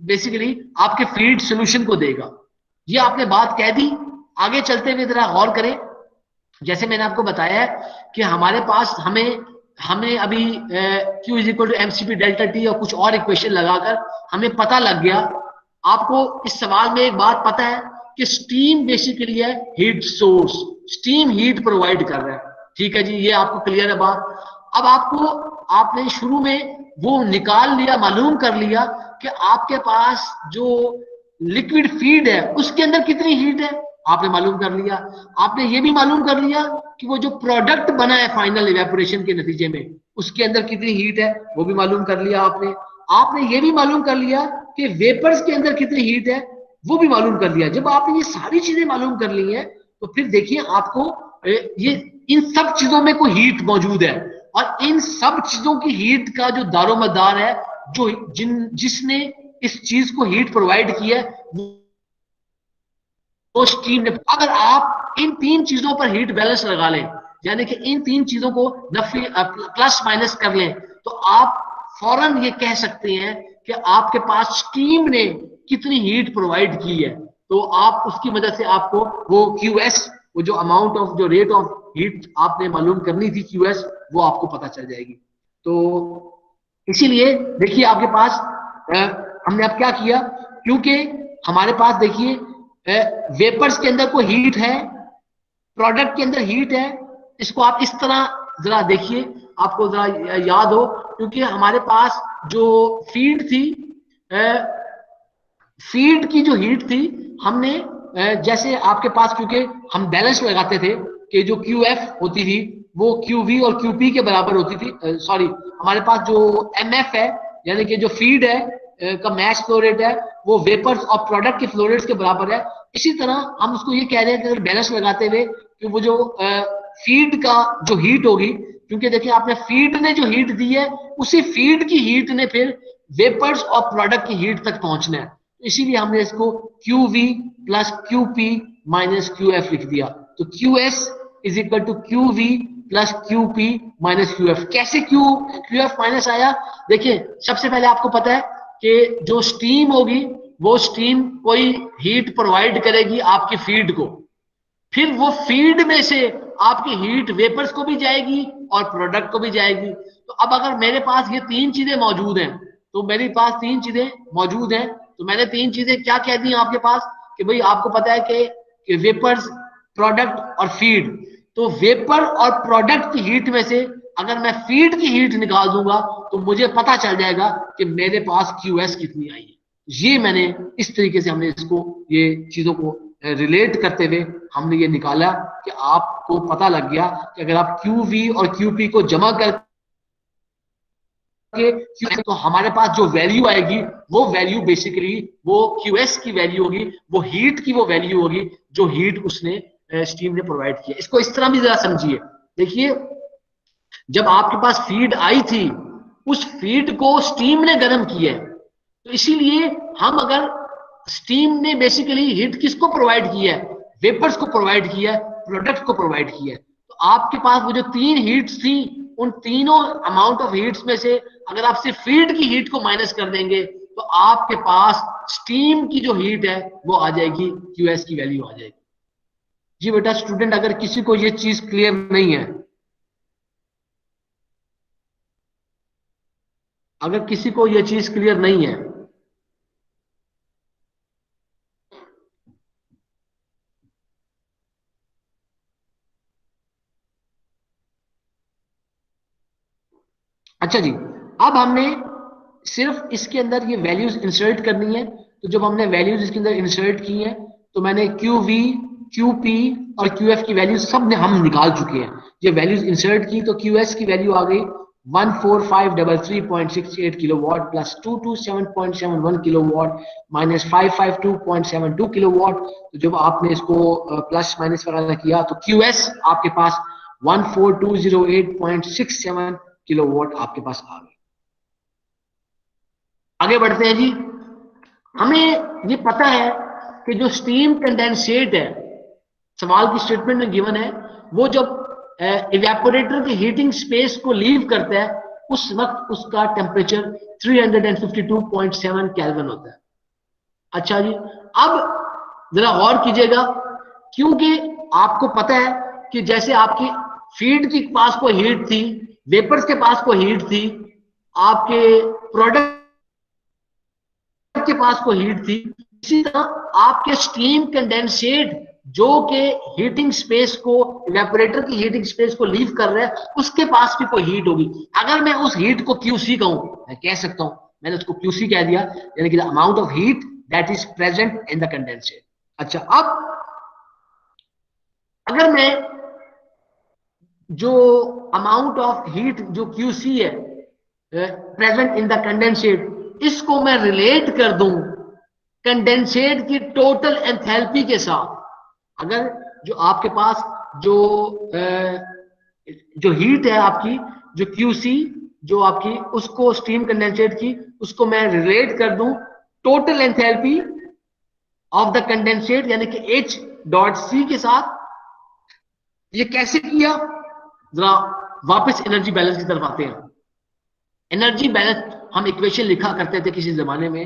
बेसिकली आपके फीड सॉल्यूशन को देगा। ये आपने बात कह दी। आगे चलते हुए जरा गौर करें, जैसे मैंने आपको बताया कि हमारे पास हमें अभी Q is equal to mCp delta T और कुछ और इक्वेशन लगाकर हमें पता लग गया। आपको इस सवाल में एक बात पता है कि स्टीम बेसिकली है heat source, steam heat provide कर रहा है। ठीक है जी, ये आपको क्लियर है बात। अब आपने शुरू में वो निकाल लिया, मालूम कर लिया कि आपके पास जो लिक्विड फीड है उसके अंदर कितनी हीट है, आपने मालूम कर लिया। आपने ये भी मालूम कर लिया कि वो जो प्रोडक्ट बना है फाइनल इवेपोरेशन के नतीजे में उसके अंदर कितनी हीट है, वो भी मालूम कर लिया आपने ये भी मालूम कर लिया कि वेपर्स के अंदर कितनी हीट है, वो भी मालूम कर लिया। जब आपने ये सारी चीजें मालूम कर ली हैं, तो फिर देखिए आपको ये इन सब चीजों में कोई हीट मौजूद है, और इन सब चीजों की हीट का जो दारोमदार है, जो जिसने इस चीज को हीट प्रोवाइड की है, वो स्टीम ने। अगर आप इन तीन चीजों पर हीट बैलेंस लगा लें, यानी कि इन तीन चीजों को नफी प्लस माइनस कर लें, तो आप फौरन ये कह सकते हैं कि आपके पास स्टीम ने कितनी हीट प्रोवाइड की है। तो आप उसकी वजह से आपको वो QS, वो जो अमाउंट ऑफ, जो रेट ऑफ हीट आपने मालूम करनी थी QS, वो आपको पता चल जाएगी। तो इसीलिए देखिए आपके पास हमने अब क्या किया, क्योंकि हमारे पास देखिए वेपर्स के अंदर कोई हीट है, प्रोडक्ट के अंदर हीट है। इसको आप इस तरह जरा देखिए, आपको जरा याद हो, क्योंकि हमारे पास जो फीड थी, फीड की जो हीट थी, हमने जैसे आपके पास, क्योंकि हम बैलेंस लगाते थे कि जो QF होती थी वो QV और QP के बराबर होती थी। सॉरी, हमारे पास जो MF है, यानी कि जो फीड है का मैच फ्लो रेट है, वो वेपर्स और प्रोडक्ट के फ्लो रेट्स के बराबर है। इसी तरह हम उसको ये कह रहे हैं कि अगर बैलेंस लगाते हुए कि वो जो फीड का जो हीट होगी, क्योंकि देखिए आपने फीड ने जो हीट दी है, उसी फीड की हीट ने फिर वेपर्स और प्रोडक्ट की हीट तक पहुंचना है। इसीलिए हमने इसको QV plus QP minus QF लिख दिया। तो QS is equal to QV plus QP minus QF। कैसे QF माइनस आया? देखिए, सबसे पहले आपको पता है कि जो स्टीम होगी, वो स्टीम कोई हीट प्रोवाइड करेगी आपकी फीड को, फिर वो फीड में से आपकी हीट वेपर्स को भी जाएगी और प्रोडक्ट को भी जाएगी। तो अब अगर मेरे पास ये तीन चीजें मौजूद हैं, तो मेरे पास तीन चीजें मौजूद हैं, तो मैंने तीन चीजें क्या कह दी आपके पास कि भाई आपको पता है कि वेपर्स, प्रोडक्ट और फीड। तो वेपर और प्रोडक्ट की हीट में से अगर मैं फीड की हीट निकाल दूंगा, तो मुझे पता चल जाएगा कि मेरे पास QS कितनी आई है। ये मैंने इस तरीके से हमने इसको, ये चीजों को रिलेट करते हुए हमने ये निकाला कि आपको पता लग गया कि अगर आप QV और QP को जमा करके, तो हमारे पास जो वैल्यू आएगी, वो वैल्यू बेसिकली वो QS की वैल्यू होगी, वो हीट की वो वैल्यू होगी जो हीट उसने स्टीम ने प्रोवाइड किया। इसको इस तरह भी जरा समझिए। देखिए, जब आपके पास फीड आई थी, उस फीड को स्टीम ने गर्म किया है, तो इसीलिए हम अगर स्टीम ने बेसिकली हीट किसको प्रोवाइड किया है? वेपर्स को प्रोवाइड किया है, प्रोडक्ट को प्रोवाइड किया है। तो आपके पास वो जो तीन हीट्स थी, उन तीनों अमाउंट ऑफ हीट्स में से अगर आप सिर्फ फीड की हीट को माइनस कर देंगे, तो आपके पास स्टीम की जो हीट है वो आ जाएगी, QS की वैल्यू आ जाएगी। जी बेटा स्टूडेंट, अगर किसी को ये चीज क्लियर नहीं है, अगर किसी को ये चीज क्लियर नहीं है, अच्छा जी, अब हमने सिर्फ इसके अंदर ये वैल्यूज इंसर्ट करनी है। तो जब हमने वैल्यूज इसके अंदर इंसर्ट की हैं, तो मैंने QV, QP और QF की वैल्यूज सब ने हम निकाल चुके हैं। ये वैल्यूज इंसर्ट की तो QS की वैल्यू आ गई 14533.68 kilowatt plus 227.71 kilowatt minus 552.72 kilowatt. तो जब आपने इसको प्लस माइनस वगैरह किया, तो QS आपके पास 14208.67 किलोवाट आपके पास आ गई। आगे बढ़ते हैं जी। हमें ये पता है कि जो स्टीम कंडेंसेट है, सवाल की स्टेटमेंट में गिवन है, वो जब इवेपोरेटर की हीटिंग स्पेस को लीव करता है, उस वक्त उसका टेम्परेचर 352.7 केल्विन होता है। अच्छा जी, अब जरा गौर कीजिएगा, क्योंकि आपको पता है कि जैसे आपकी फीड के पास कोई हीट थी, वेपर्स के पास कोई हीट थी, आपके प्रोडक्ट के पास कोई हीट थी, इसी तरह आपके स्टीम कंडेंसेट जो के हीटिंग स्पेस को, इवेपोरेटर की हीटिंग स्पेस को लीव कर रहा है, उसके पास भी कोई हीट होगी। अगर मैं उस हीट को QC कहूं, मैं कह सकता हूं, मैंने उसको QC कह दिया, यानी कि the amount of heat that is present in the condensate. अच्छा, अब अगर मैं जो अमाउंट ऑफ हीट जो QC है प्रेजेंट इन द कंडेंसेट, इसको मैं रिलेट कर दूं कंडेंसेट की टोटल एंथैल्पी के साथ। अगर जो आपके पास जो जो हीट है आपकी, जो क्यूसी जो आपकी, उसको स्टीम कंडेंसेट की, उसको मैं रिलेट कर दूं total enthalpy of the condensate यानी कि H डॉट सी के साथ। ये कैसे किया, जरा वापस एनर्जी बैलेंस की तरफ आते हैं। एनर्जी बैलेंस हम इक्वेशन लिखा करते थे किसी जमाने में,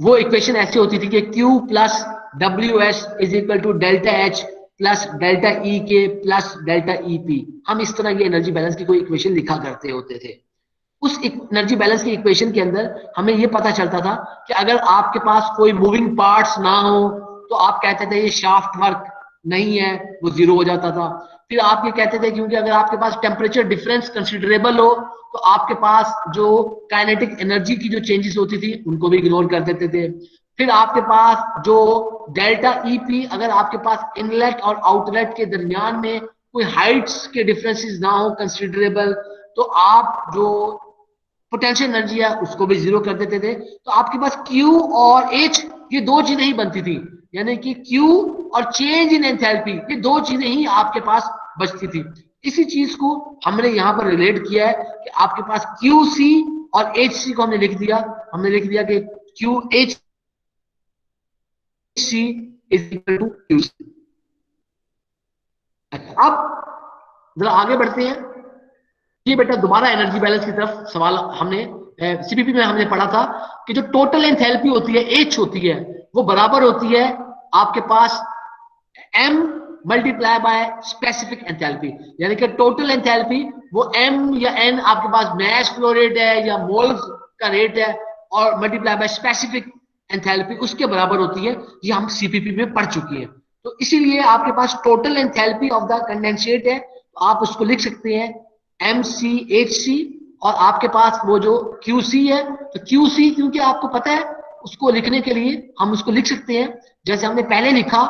वो इक्वेशन ऐसी होती थी कि Q plus W S is equal to delta H plus delta E K plus delta E P. हम इस तरह की एनर्जी बैलेंस की कोई इक्वेशन लिखा करते होते थे। उस एनर्जी बैलेंस की इक्वेशन के अंदर हमें यह पता चलता था कि अगर आपके पास कोई मूविंग पार्ट्स ना हो तो आप कहते थे ये शाफ्ट वर्क नहीं है, वो जीरो हो जाता था। फिर आप ये कहते थे क्योंकि अगर आपके पास टेम्परेचर डिफरेंस कंसिडरेबल हो तो आपके पास जो काइनेटिक एनर्जी की जो चेंजेस होती थी उनको भी इग्नोर कर देते थे। फिर आपके पास जो डेल्टा ईपी, अगर आपके पास इनलेट और आउटलेट के दरमियान में कोई हाइट्स के डिफरेंसेस ना हो कंसिडरेबल, तो आप जो पोटेंशियल एनर्जी है उसको भी जीरो कर देते थे। तो आपके पास Q और H ये दो चीजें ही बनती थी, यानी कि Q और चेंज इन एंथैल्पी ये दो चीजें ही आपके पास बचती थी। इसी चीज को हमने यहां पर रिलेट किया है कि आपके पास QC और HC को हमने लिख दिया कि QHC is equal to QC। अब जरा आगे बढ़ते हैं। ये बेटा दोबारा एनर्जी बैलेंस की तरफ सवाल, हमने सीपीपी में हमने पढ़ा था कि जो टोटल एंथैल्पी होती है H होती है वो बराबर होती है आपके पास M multiply by specific enthalpy, यानी कि टोटल एंथैल्पी वो M या N आपके पास मैस फ्लो रेट है या मोल्स का रेट है और मल्टीप्लाई बाय स्पेसिफिक एंथैल्पी उसके बराबर होती है। ये हम सीपीपी में पढ़ चुके हैं। तो इसीलिए आपके पास total enthalpy of the condensate है, तो आप उसको लिख सकते हैं MCHC, और आपके पास वो जो QC है, तो QC क्योंकि आपको पता है उसको लिखने के लिए हम उसको लिख सकते हैं जैसे हमने पहले लिखा,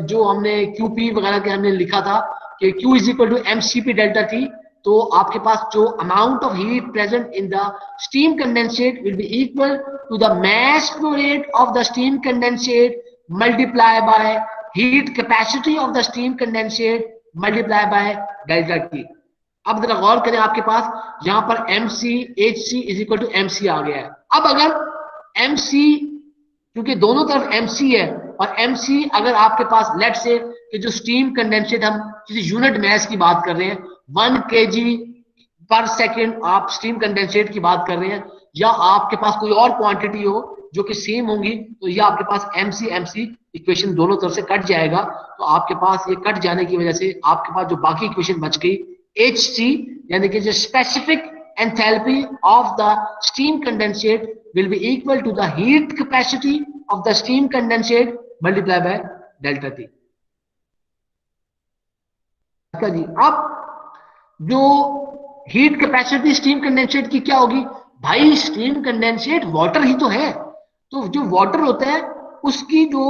जो हमने QP वगैरह के हमने लिखा था कि Q is equal to MCP delta T। तो आपके पास जो amount of heat present in the steam condensate will be equal to the mass flow rate of the steam condensate multiply by heat capacity of the steam condensate multiply by delta T। अब जरा गौर करें, आपके पास यहां पर MCHC is equal to MC आ गया है। अब अगर MC, क्योंकि दोनों तरफ MC है, और MC अगर आपके पास लेट से कि जो स्टीम कंडेंसेट, हम किसी यूनिट मास की बात कर रहे हैं, 1 kg पर सेकेंड आप स्टीम कंडेंसेट की बात कर रहे हैं, या आपके पास कोई और क्वांटिटी हो जो कि सेम होंगी, तो ये आपके पास MC इक्वेशन दोनों तरफ से कट जाएगा। तो आपके पास ये कट जाने की वजह से आपके पास जो बाकी इक्वेशन बच गई HC, यानी कि जो specific enthalpy of the steam condensate will be equal to the heat capacity of the steam condensate multiplied by delta T। अच्छा जी, अब जो हीट कैपेसिटी स्टीम कंडेंसेट की क्या होगी भाई, स्टीम कंडेंसेट वाटर ही तो है, तो जो वाटर होता है उसकी जो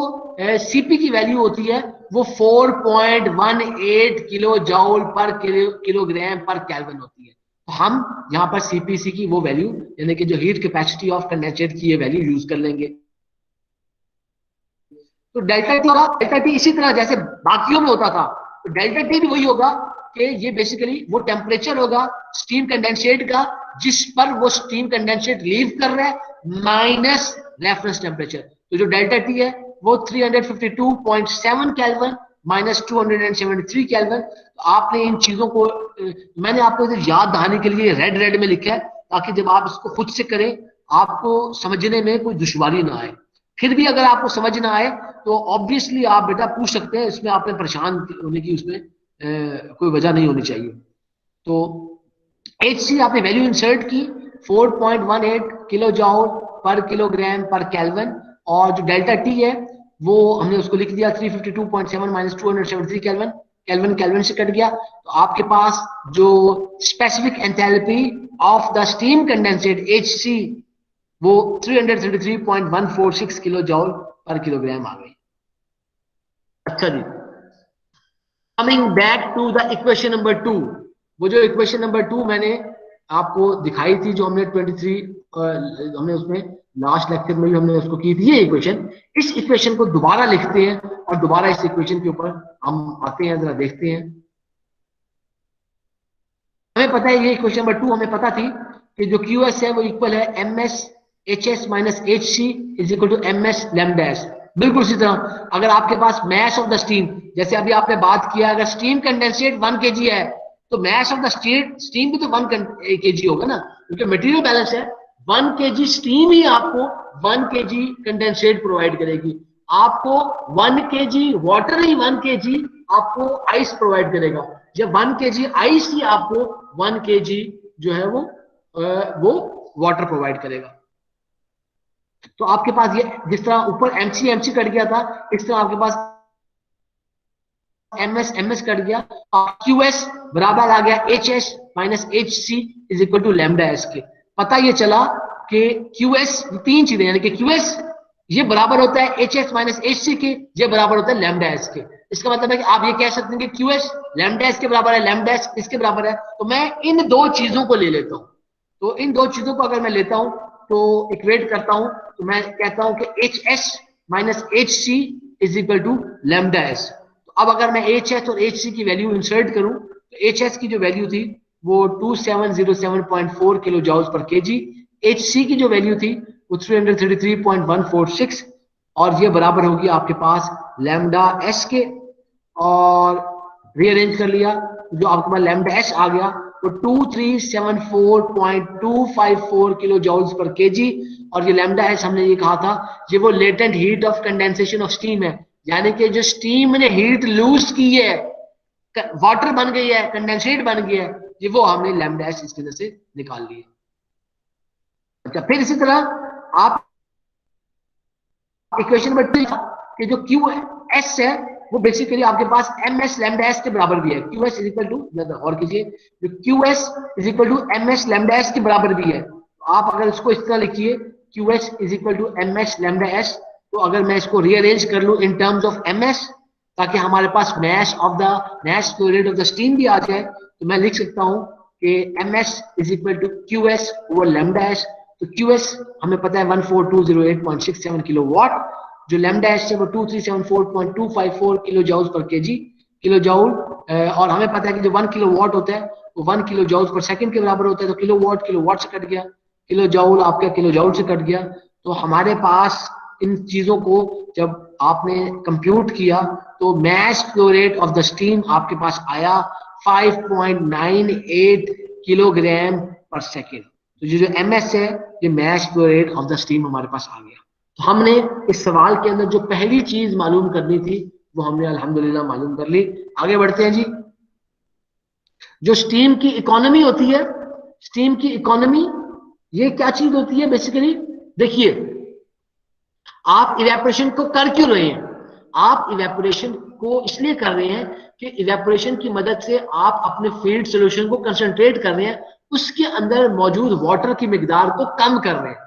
सीपी की वैल्यू होती है वो 4.18 किलो जॉल पर किलोग्राम पर केल्विन होती है। तो हम यहां पर सीपीसी की वो वैल्यू, यानी कि जो हीट कैपेसिटी ऑफ कंडेंसेट की ये वैल्यू यूज कर लेंगे। तो डेल्टा टी होगा, डेल्टा टी इसी तरह जैसे बाकियों में होता था, तो डेल्टा टी भी वही होगा कि ये बेसिकली वो टेम्परेचर होगा स्टीम कंडेंसेट का जिस पर वो स्टीम कंडेंसेट लीव कर रहा है माइनस रेफरेंस टेम्परेचर। तो जो डेल्टा टी है वो 352.7 केल्विन माइनस 273 केल्विन। तो आपने इन चीजों को, मैंने आपको इधर याद दहाने के लिए रेड में लिखा है ताकि जब आप इसको खुद से करें आपको समझने में कोई दुश्वारी ना आए। फिर भी अगर आपको समझ ना आए तो ऑब्वियसली आप बेटा पूछ सकते हैं, इसमें आपने परेशान होने की उसमें कोई वजह नहीं होनी चाहिए। तो HC आपने वैल्यू इंसर्ट की 4.18 किलो जॉल पर किलोग्राम पर केल्विन, और जो डेल्टा टी है वो हमने उसको लिख दिया 352.7 माइनस 273 केल्विन, केल्विन से कट गया। तो आपके पास जो specific enthalpy of the steam condensate HC वो 333.146 किलो जॉल पर किलोग्राम आ गई। अच्छा जी, coming back to the equation number 2, वो जो इक्वेशन नंबर 2 मैंने आपको दिखाई थी, जो हमने 23 हमने उसमें लास्ट लेक्चर में भी हमने उसको की थी ये इक्वेशन। इस इक्वेशन को दोबारा लिखते हैं और दोबारा इस इक्वेशन के ऊपर हम आते हैं, जरा देखते हैं। हमें पता है ये क्वेश्चन नंबर 2 हमें पता थी कि जो QS है वो इक्वल है MS HS minus HC is equal to MS lambda S। बिल्कुल इसी तरह अगर आपके पास मैस ऑफ द स्टीम, जैसे अभी आपने बात किया, अगर स्टीम कंडेंसेट 1 kg है तो मैस ऑफ द स्टीम भी तो 1 kg होगा ना, क्योंकि मटेरियल बैलेंस है। 1 kg स्टीम ही आपको 1 kg कंडेंसेट प्रोवाइड करेगी, आपको 1 kg वाटर ही 1 kg आपको आइस प्रोवाइड करेगा, जब 1 kg आइस ही आपको 1 kg जो है वो वाटर प्रोवाइड करेगा। तो आपके पास ये जिस तरह ऊपर MC कट गया था, इस तरह आपके पास MS कट गया, और QS बराबर आ गया HS minus HC is equal to lambda S के। पता ये चला कि QS तीन चीजें, यानी कि QS ये बराबर होता है HS माइनस HC के, ये बराबर होता है लैम्डा S के। इसका मतलब है कि आप ये कह सकते हैं कि QS लैम्डा S के बराबर है, लैम्डा S इसके बराबर है। तो मैं इन दो चीजों को ले लेता हूं, तो इन दो चीजों को अगर मैं लेता हूं तो इक्वेट करता हूं, तो मैं कहता हूं कि HS minus HC is equal to lambda S। तो अब अगर मैं HS और HC की वैल्यू इंसर्ट करूं तो HS की जो वैल्यू थी वो 2707.4 किलो जॉल्स पर केजी, HC की जो वैल्यू थी वो 333.146, और ये बराबर होगी आपके पास लैम्डा S के। और रीअरेंज कर लिया, जो आपके पास लैम्डा S आ गया तो 2374.254 किलो जॉल्स पर केजी, और ये लैम्डा S हमने ये कहा था ये वो latent heat of condensation of steam है, यानी कि जो स्टीम ने हीट लूज की है, वाटर बन गई है, कंडेंसेट बन गया है, ये वो हमने लैम्डा S इसके अंदर से निकाल लिया। अच्छा, फिर इसी तरह आप इक्वेशन नंबर 2 कि जो QS है वो बेसिकली आपके पास MS लैम्डा S के बराबर भी है। QS इज इक्वल टू, और कीजिए, जो QS is equal to MS lambda S के बराबर भी है। तो आप अगर इसको इस तरह लिखिए QS is equal to MS lambda S, तो अगर मैं इसको रीअरेंज कर लूं इन टर्म्स ऑफ MS, ताकि हमारे पास mass flow rate of the steam भी आ जाए, तो मैं लिख सकता हूं कि MS is equal to QS over lambda S। तो QS हमें पता है 14208.67 किलोवाट, जो लैम्डा S है वो 2374.254 किलो जॉउल पर केजी, किलो जॉउल, और हमें पता है कि जो 1 किलोवाट होता है वो 1 किलो जॉउल पर सेकंड के बराबर होता है। तो किलोवाट से कट गया, किलो जॉउल आपका किलो जॉउल से कट गया। तो हमारे पास इन चीजों को जब आपने कंप्यूट किया तो mass flow rate of the steam आपके पास आया 5.98 किलोग्राम पर सेकेंड। तो ये जो MS है ये mass flow rate of the steam हमारे पास आ गया। तो हमने इस सवाल के अंदर जो पहली चीज मालूम करनी थी वो हमने अल्हम्दुलिल्लाह मालूम कर ली। आगे बढ़ते हैं जी। जो स्टीम की इकोनॉमी होती है, स्टीम की इकोनॉमी ये क्या चीज होती है बेसिकली? देखिए, आप इवेपोरेशन को कर क्यों रहे हैं? आप इवेपोरेशन को इसलिए कर रहे हैं कि इवेपोरेशन की मदद से आप अपने फील्ड सॉल्यूशन को कंसंट्रेट कर रहे हैं, उसके अंदर मौजूद वाटर की मिकदार को कम कर रहे हैं।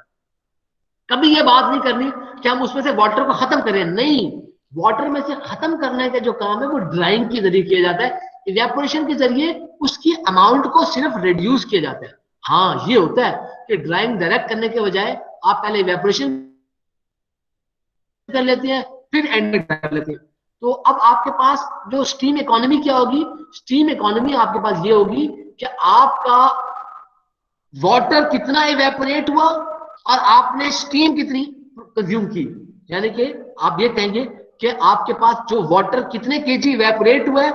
कभी ये बात नहीं करनी कि हम उसमें से वाटर को खत्म करें, नहीं, वाटर में से खत्म करने का जो काम है वो ड्राइंग के जरिए किया जाता है, इवेपोरेशन के जरिए उसकी अमाउंट को सिर्फ रिड्यूस किया जाता है। हाँ, ये होता है कि ड्राइंग डायरेक्ट करने के बजाय आप पहले इवेपोरेशन कर लेते हैं फिर एंड में कर लेते हैं। तो अब आपके पास जो स्टीम इकोनॉमी क्या होगी? स्टीम इकोनॉमी आपके पास ये होगी कि आपका वाटर कितना इवेपोरेट हुआ और आपने स्टीम कितनी कंज्यूम की, यानी कि आप ये कहेंगे कि आपके पास जो वाटर कितने केजी इवेपोरेट हुआ है,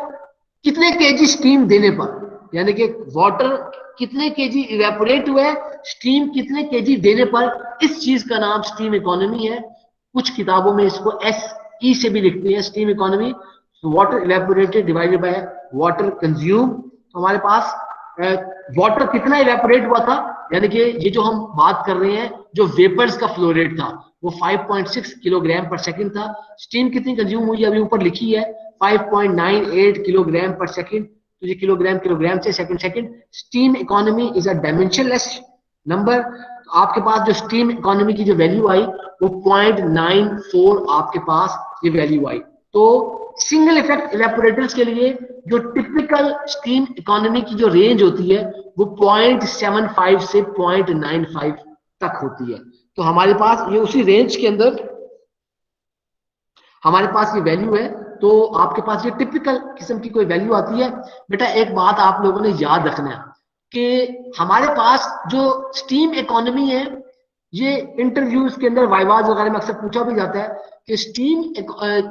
कितने केजी स्टीम देने पर, यानी कि वाटर कितने केजी इवेपोरेट हुआ है, स्टीम कितने केजी देने पर, इस चीज का नाम स्टीम इकोनॉमी है। कुछ किताबों में इसको SE से भी लिखते हैं, steam economy, water evaporated divided by water consume. तो हमारे पास वाटर कितना इवेपोरेट हुआ था, यानी कि ये जो हम बात कर रहे हैं जो वेपर्स का फ्लो रेट था वो 5.6 किलोग्राम पर सेकंड था। स्टीम कितनी कंज्यूम हुई अभी ऊपर लिखी है 5.98 किलोग्राम पर सेकंड, तो ये किलोग्राम से second. Steam economy is a dimensionless number. आपके पास जो स्टीम इकोनॉमी की जो वैल्यू आई वो 0.94 आपके पास ये वैल्यू आई। तो सिंगल इफेक्ट इवेपोरेटर्स के लिए जो टिपिकल स्टीम इकोनॉमी की जो रेंज होती है वो 0.75 से 0.95 तक होती है। तो हमारे पास ये उसी रेंज के अंदर हमारे पास ये वैल्यू है। तो आपके पास ये टिपिकल किस्म की कोई वैल्यू आती है। बेटा एक बात आप लोगों ने याद रखना है, कि हमारे पास जो स्टीम इकोनॉमी है, ये इंटरव्यूज के अंदर वाइवाज वगैरह में अक्सर पूछा भी जाता है कि स्टीम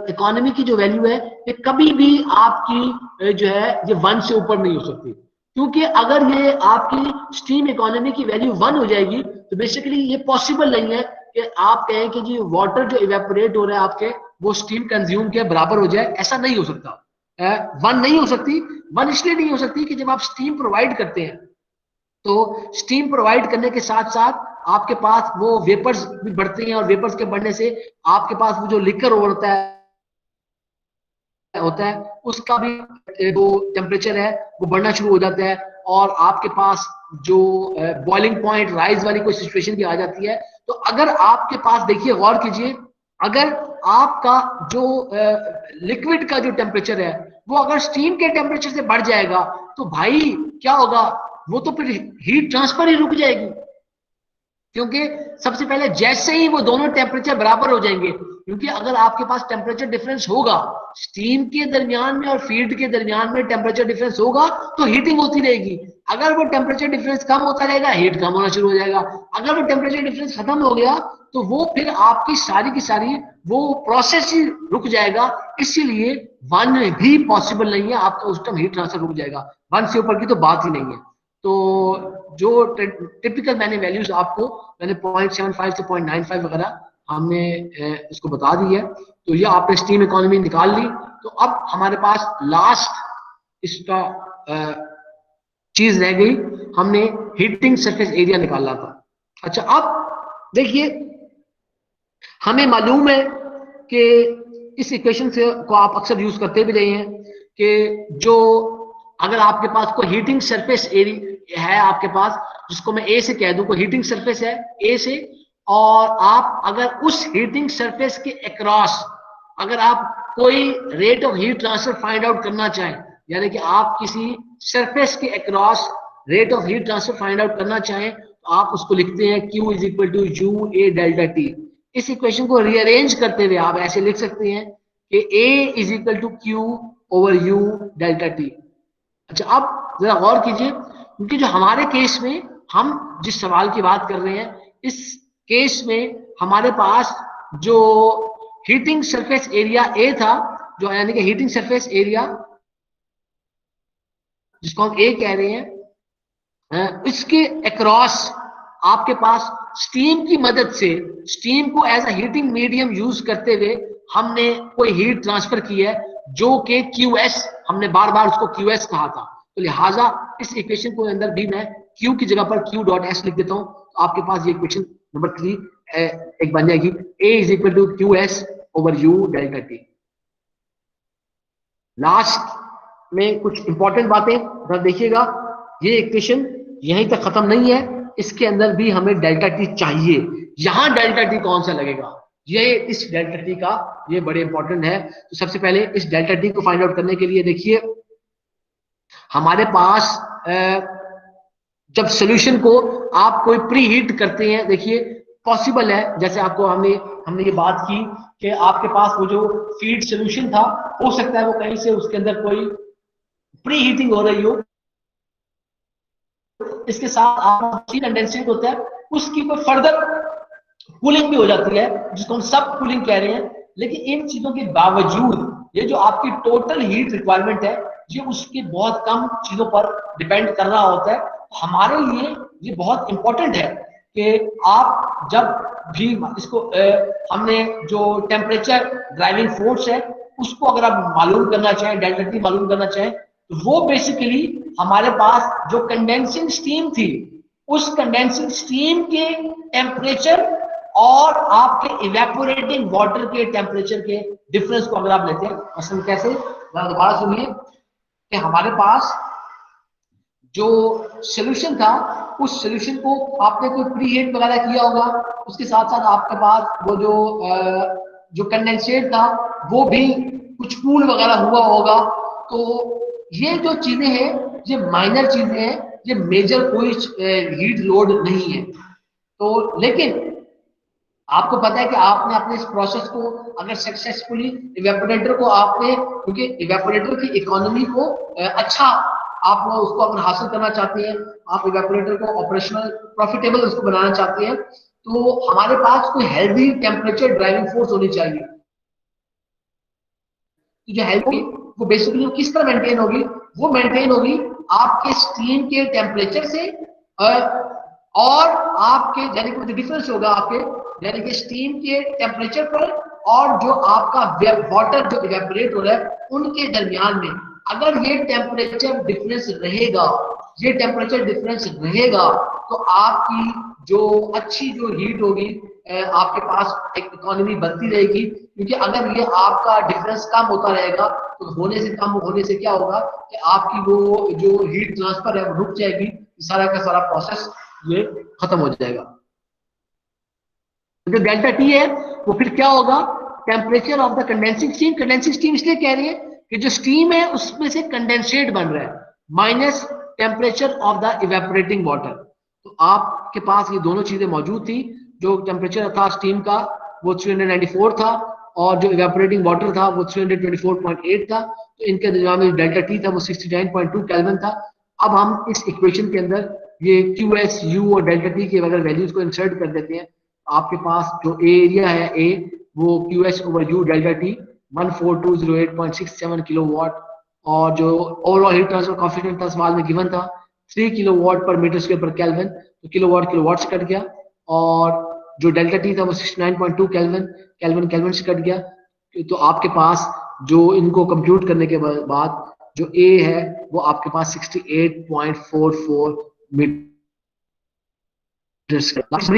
इकोनॉमी की जो वैल्यू है ये कभी भी आपकी जो है ये 1 से ऊपर नहीं हो सकती, क्योंकि अगर ये आपकी स्टीम इकोनॉमी की वैल्यू 1 हो जाएगी तो बेसिकली ये पॉसिबल नहीं है कि आप कहें कि जी वाटर जो इवेपोरेट हो रहा है आपके वो स्टीम कंज्यूम के बराबर हो जाए, ऐसा नहीं हो सकता। 1 नहीं हो सकती। 1 इसलिए नहीं हो सकती कि जब आप स्टीम प्रोवाइड करते हैं तो स्टीम प्रोवाइड करने के साथ साथ आपके पास वो वेपर्स भी बढ़ते हैं, और वेपर्स के बढ़ने से आपके पास वो जो लिकर होता है उसका भी जो टेम्परेचर है वो बढ़ना शुरू हो जाता है, और आपके पास जो बॉइलिंग पॉइंट राइज वाली कोई सिचुएशन भी आ जाती है। तो अगर आपके पास, देखिए गौर कीजिए, अगर आपका जो लिक्विड का जो टेम्परेचर है वो अगर स्टीम के टेम्परेचर से बढ़ जाएगा तो भाई क्या होगा, वो तो फिर हीट ट्रांसफर ही रुक जाएगी, क्योंकि सबसे पहले जैसे ही वो दोनों टेम्परेचर बराबर हो जाएंगे, क्योंकि अगर आपके पास टेम्परेचर डिफरेंस होगा स्टीम के दरमियान में और फीड के दरमियान में टेम्परेचर डिफरेंस होगा तो हीटिंग होती रहेगी। अगर वो टेम्परेचर डिफरेंस कम होता रहेगा हीट कम होना शुरू हो जाएगा। अगर वो टेम्परेचर डिफरेंस खत्म हो गया तो वो फिर आपकी सारी की सारी वो प्रोसेस ही रुक जाएगा। इसीलिए 1 भी पॉसिबल नहीं है, आपका उस टाइम हीट ट्रांसफर रुक जाएगा। 1 से ऊपर की तो बात ही नहीं है। तो जो टिपिकल मैंने वैल्यूज आपको मैंने 0.75 से 0.95 वगैरह हमने इसको बता दी है। तो ये आपने स्टीम इकोनॉमी निकाल ली। तो अब हमारे पास लास्ट इसका चीज रह गई, हमने हीटिंग सरफेस एरिया निकालना था। अच्छा, अब देखिए हमें मालूम है कि इस इक्वेशन से को आप अक्सर यूज करते भी रहे हैं कि जो अगर आपके पास कोई हीटिंग सरफेस एरिया है आपके पास, जिसको मैं ए से कह दूं, कोई हीटिंग सरफेस है ए से, और आप अगर उस हीटिंग सरफेस के अक्रॉस अगर आप कोई rate of heat transfer find out करना चाहें, यानी कि आप किसी सरफेस के across rate of heat transfer find out करना चाहें तो आप उसको लिखते हैं Q is equal to U A delta T. इस इक्वेशन को रीअरेंज करते हुए आप ऐसे लिख सकते हैं कि A is equal to Q over U delta T. अच्छा, अब जरा गौर कीजिए, क्योंकि जो हमारे केस में हम जिस सवाल की बात कर रहे हैं, इस केस में हमारे पास जो हीटिंग सरफेस एरिया ए था, जो यानी कि हीटिंग सरफेस एरिया जिसको हम ए कह रहे हैं, इसके अक्रॉस आपके पास स्टीम की मदद से स्टीम को as a heating medium use करते हुए हमने कोई हीट ट्रांसफर की है जो कि QS, हमने बार बार उसको QS कहा था। तो लिहाजा इस इक्वेशन को अंदर भी मैं Q की जगह पर Q डॉट एस लिख देता हूं। तो आपके पास ये इक्वेशन नंबर 3 एक बन जाएगी, A is equal to QS over U delta T. Last में कुछ इंपॉर्टेंट बातें देखिएगा, ये इक्वेशन यहीं तक खत्म नहीं है, इसके अंदर भी हमें डेल्टा टी चाहिए। यहां डेल्टा टी कौन सा लगेगा, ये इस डेल्टा टी का ये बड़े इंपॉर्टेंट है। तो सबसे पहले इस डेल्टा टी को फाइंड आउट करने के लिए देखिए हमारे पास जब सॉल्यूशन को आप कोई प्री हीट करते हैं, देखिए पॉसिबल है, जैसे आपको हमने ये बात की कि आपके पास वो जो फीड सॉल्यूशन था, हो सकता है वो कहीं से उसके अंदर कोई प्री हीटिंग हो रही हो, इसके साथ आप कंडेंसेट होता है, उसकी कोई फर्दर कूलिंग भी हो जाती है जिसको हम सब कूलिंग कह रहे हैं। लेकिन इन चीजों के बावजूद ये जो आपकी टोटल हीट रिक्वायरमेंट है ये उसके बहुत कम चीजों पर डिपेंड कर रहा होता है। हमारे लिए ये बहुत इंपॉर्टेंट है कि आप जब भी इसको हमने जो टेम्परेचर ड्राइविंग फोर्स है उसको अगर आप मालूम करना चाहें, डेल्टा टी मालूम करना चाहें, तो वो बेसिकली हमारे पास जो कंडेंसिंग स्टीम थी उस कंडेंसिंग स्टीम के टेम्परेचर और आपके इवेपोरेटिंग वाटर के टेम्परेचर के डिफरेंस को अगर आप लेते हैं, मसलन कैसे, दोबारा सुनिए कि हमारे पास जो सॉल्यूशन था उस सॉल्यूशन को आपने कोई प्री हीट वगैरह किया होगा, उसके साथ साथ आपके पास वो जो कंडेंसेट था वो भी कुछ कूल वगैरह हुआ होगा। तो ये जो चीजें हैं ये माइनर चीजें हैं, ये मेजर कोई हीट लोड नहीं है। तो लेकिन आपको पता है कि आपने अपने इस प्रोसेस को अगर सक्सेसफुली इवेपोरेटर को आपने, क्योंकि इवेपोरेटर की इकोनॉमी को अच्छा आप उसको अगर हासिल करना चाहते हैं, आप इवेपोरेटर को ऑपरेशनल प्रॉफिटेबल उसको बनाना चाहते हैं, तो हमारे पास कोई हेल्दी टेम्परेचर ड्राइविंग फोर्स होनी चाहिए। तो जो हेल्थ वो बेसिकली किस तरह मेंटेन होगी, वो मेंटेन होगी आपके स्टीम के टेम्परेचर से और आपके यानी कि डिफरेंस होगा आपके यानी कि स्टीम के टेम्परेचर पर और जो आपका वाटर जो इवेपोरेट हो रहा है उनके दरमियान में अगर ये टेम्परेचर डिफरेंस रहेगा, ये टेम्परेचर डिफरेंस रहेगा, तो आपकी जो अच्छी जो हीट होगी आपके पास एक इकोनॉमी बनती रहेगी। क्योंकि अगर ये आपका डिफरेंस कम होता रहेगा तो होने से कम होने से क्या होगा कि आपकी वो जो हीट ट्रांसफर है वो रुक जाएगी, सारा का सारा प्रोसेस ये खत्म हो जाएगा। जो डेल्टा टी है वो फिर क्या होगा, temperature of the condensing steam इसलिए कह रही है कि जो स्टीम है उसमें से कंडेंसेट बन रहा है minus temperature of the evaporating water. तो आपके पास ये दोनों चीजें मौजूद थी। जो टेम्परेचर था स्टीम का वो 394 था और जो इवेपोरेटिंग वाटर था वो 324.8 था। तो इनके दरमियान में डेल्टा टी था वो 69.2 केल्विन था। अब हम इस इक्वेशन के अंदर ये क्यू एस यू और डेल्टा टी के अगर वैल्यूज को इंसर्ट कर देते हैं, आपके पास जो एरिया है ए वो Q S over U delta T 14208.67 kilowatt और जो ओवरऑल हीट ट्रांसफर कोएफिशिएंट था सवाल में गिवन था 3 किलोवाट पर मीटर स्क्वायर पर केल्विन, तो किलोवाट से कट गया। और जो डेल्टा टी था वो 69.2 केल्विन से कट गया। तो आपके पास जो इनको कंप्यूट करने के बाद जो ए है वो आपके पास 68.44 मीटर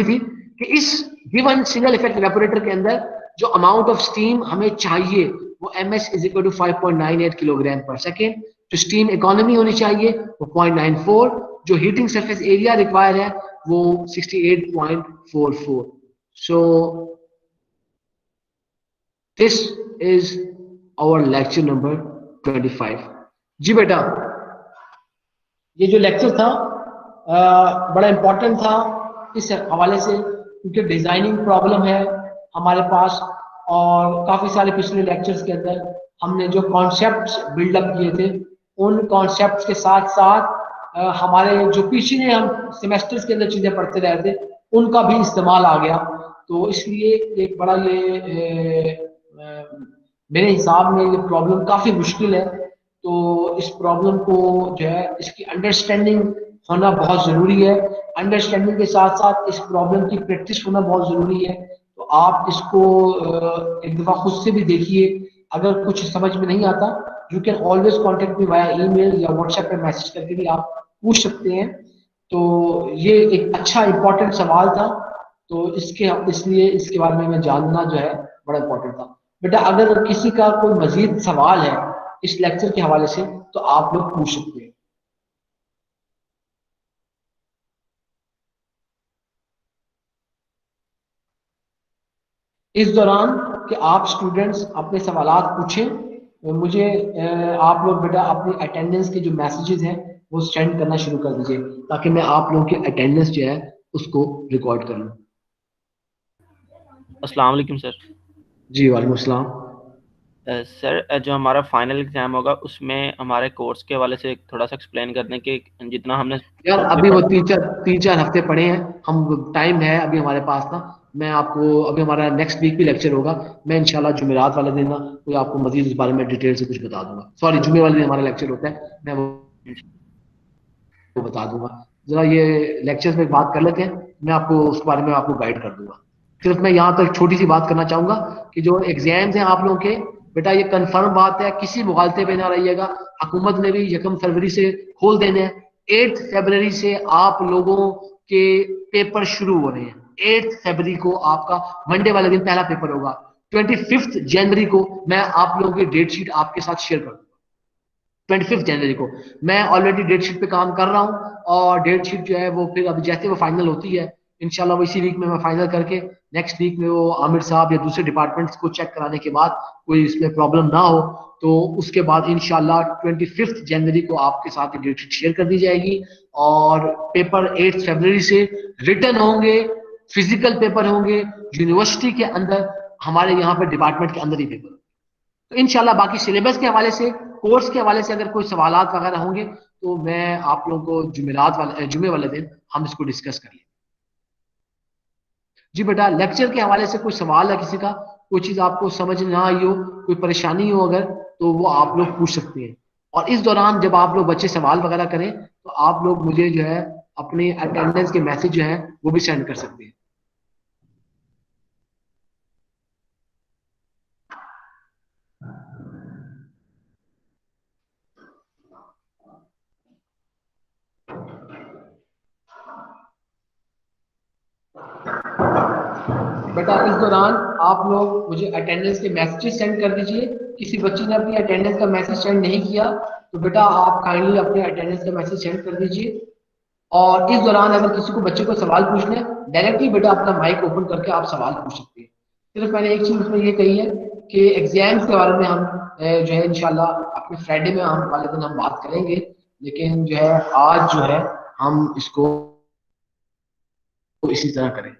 थी कि इस गिवन सिंगल इफेक्ट इवेपोरेटर के अंदर जो अमाउंट ऑफ स्टीम हमें चाहिए वो ms is equal to 5.98 kilogram per second. जो स्टीम इकोनॉमी होनी चाहिए वो 0.94, जो हीटिंग सरफेस एरिया रिक्वायर है वो 68.44। So this is our lecture number 25। जी बेटा, ये जो लेक्चर था बड़ा इंपॉर्टेंट था इस हवाले से क्योंकि डिजाइनिंग प्रॉब्लम है हमारे पास और काफी सारे पिछले लेक्चर्स के अंदर हमने जो कॉन्सेप्ट्स बिल्डअप किए थे उन कॉन्सेप्ट्स के साथ साथ हमारे जो पिछले हम सेमेस्टर्स के अंदर चीजें पढ़ते रहे थे उनका भी इस्तेमाल आ गया। तो इसलिए एक बड़ा ये मेरे हिसाब में ये प्रॉब्लम काफी मुश्किल है। तो इस प्रॉब्लम को जो है इसकी अंडरस्टैंडिंग होना बहुत जरूरी है। अंडरस्टैंडिंग के साथ साथ इस प्रॉब्लम की प्रैक्टिस होना बहुत जरूरी है। तो आप इसको एक दफा खुद से भी देखिए। अगर कुछ समझ में नहीं आता you can always contact me via email या व्हाट्सएप पे मैसेज करके भी आप पूछ सकते हैं। तो ये एक अच्छा इंपॉर्टेंट सवाल था, तो इसलिए इसके बारे में जानना जो है बड़ा इंपॉर्टेंट था। बेटा अगर किसी का कोई मजीद सवाल है इस लेक्चर के हवाले से तो आप लोग पूछ सकते हैं। इस दौरान कि आप स्टूडेंट्स अपने सवालात पूछें, मुझे आप लोग बेटा अपनी अटेंडेंस के जो मैसेजेस हैं वो सेंड करना शुरू कर दीजिए ताकि मैं आप लोगों की अटेंडेंस जो है उसको रिकॉर्ड कर लूँ। अस्सलाम वालेकुम सर। जी वालेकुम अस्सलाम। सर जो हमारा फाइनल एग्जाम होगा उसमें हमारे कोर्स के हवाले से थोड़ा सा एक्सप्लेन कर दें कि जितना हमने यार अभी वो तीन चार हफ्ते पड़े हैं, हम टाइम है अभी हमारे पास ना। मैं आपको अभी हमारा नेक्स्ट वीक भी लेक्चर होगा, मैं इंशाल्लाह जुमेरात वाले दिन ना कोई आपको मजीद इस बारे में डिटेल से कुछ बता दूंगा। सॉरी जुमे वाले दिन हमारा लेक्चर होता है, मैं वो बता दूंगा। जरा ये लेक्चर्स में बात कर लेते हैं, मैं आपको उस बारे में आपको गाइड कर दूंगा। सिर्फ मैं यहाँ पर छोटी सी बात करना चाहूंगा कि जो एग्जाम्स हैं आप लोगों के बेटा ये कंफर्म बात है, किसी मुगालते पे ना रहिएगा। हुकूमत ने भी 1 फरवरी से खोल देने हैं। 8 फरवरी से आप लोगों के पेपर शुरू हो रहे हैं। 8 फरवरी को आपका मंडे वाले दिन पहला पेपर होगा। 25 जनवरी को मैं आप लोगों की डेट शीट आपके साथ शेयर कर दूंगा। 25 जनवरी को मैं ऑलरेडी डेट शीट पे काम कर रहा हूँ और डेट शीट जो है वो फिर अभी जैसे वो फाइनल होती है इंशाल्लाह वो इसी वीक में मैं फाइनल करके नेक्स्ट वीक में वो आमिर साहब या दूसरे डिपार्टमेंट्स को चेक कराने के बाद कोई इसमें प्रॉब्लम ना हो तो उसके बाद इंशाल्लाह 25 जनवरी को आपके साथ डेट शीट शेयर कर दी जाएगी। और पेपर 8 फरवरी से रिटर्न होंगे, फिजिकल पेपर होंगे यूनिवर्सिटी के अंदर, हमारे यहाँ पर डिपार्टमेंट के अंदर ही पेपर। तो इंशाल्लाह बाकी सिलेबस के हवाले से, कोर्स के हवाले से अगर कोई सवालात वगैरह होंगे तो मैं आप लोगों को जुमे वाले दिन हम इसको डिस्कस कर लेंगे। जी बेटा, लेक्चर के हवाले से कोई सवाल है किसी का, कोई चीज आपको समझ ना आई हो, कोई परेशानी हो अगर, तो वो आप लोग पूछ सकते हैं। और इस दौरान जब आप लोग बच्चे सवाल वगैरह करें तो आप लोग मुझे जो है अपने अटेंडेंस के मैसेज जो है वो भी सेंड कर सकते हैं। बेटा इस दौरान आप लोग मुझे अटेंडेंस के मैसेजेस सेंड कर दीजिए। किसी बच्चे ने अपनी अटेंडेंस का मैसेज सेंड नहीं किया तो बेटा आप काइंडली अपने अटेंडेंस का मैसेज सेंड कर दीजिए। और इस दौरान अगर किसी को बच्चे को सवाल पूछना है, डायरेक्टली बेटा अपना माइक ओपन करके आप सवाल पूछ सकते हैं। सिर्फ मैंने एक चीज उसमें ये कही है कि एग्जाम्स के बारे में हम जो है इंशाल्लाह अपने फ्राइडे में हम वाले दिन हम बात करेंगे, लेकिन जो है आज जो है हम इसको इसी तरह करें।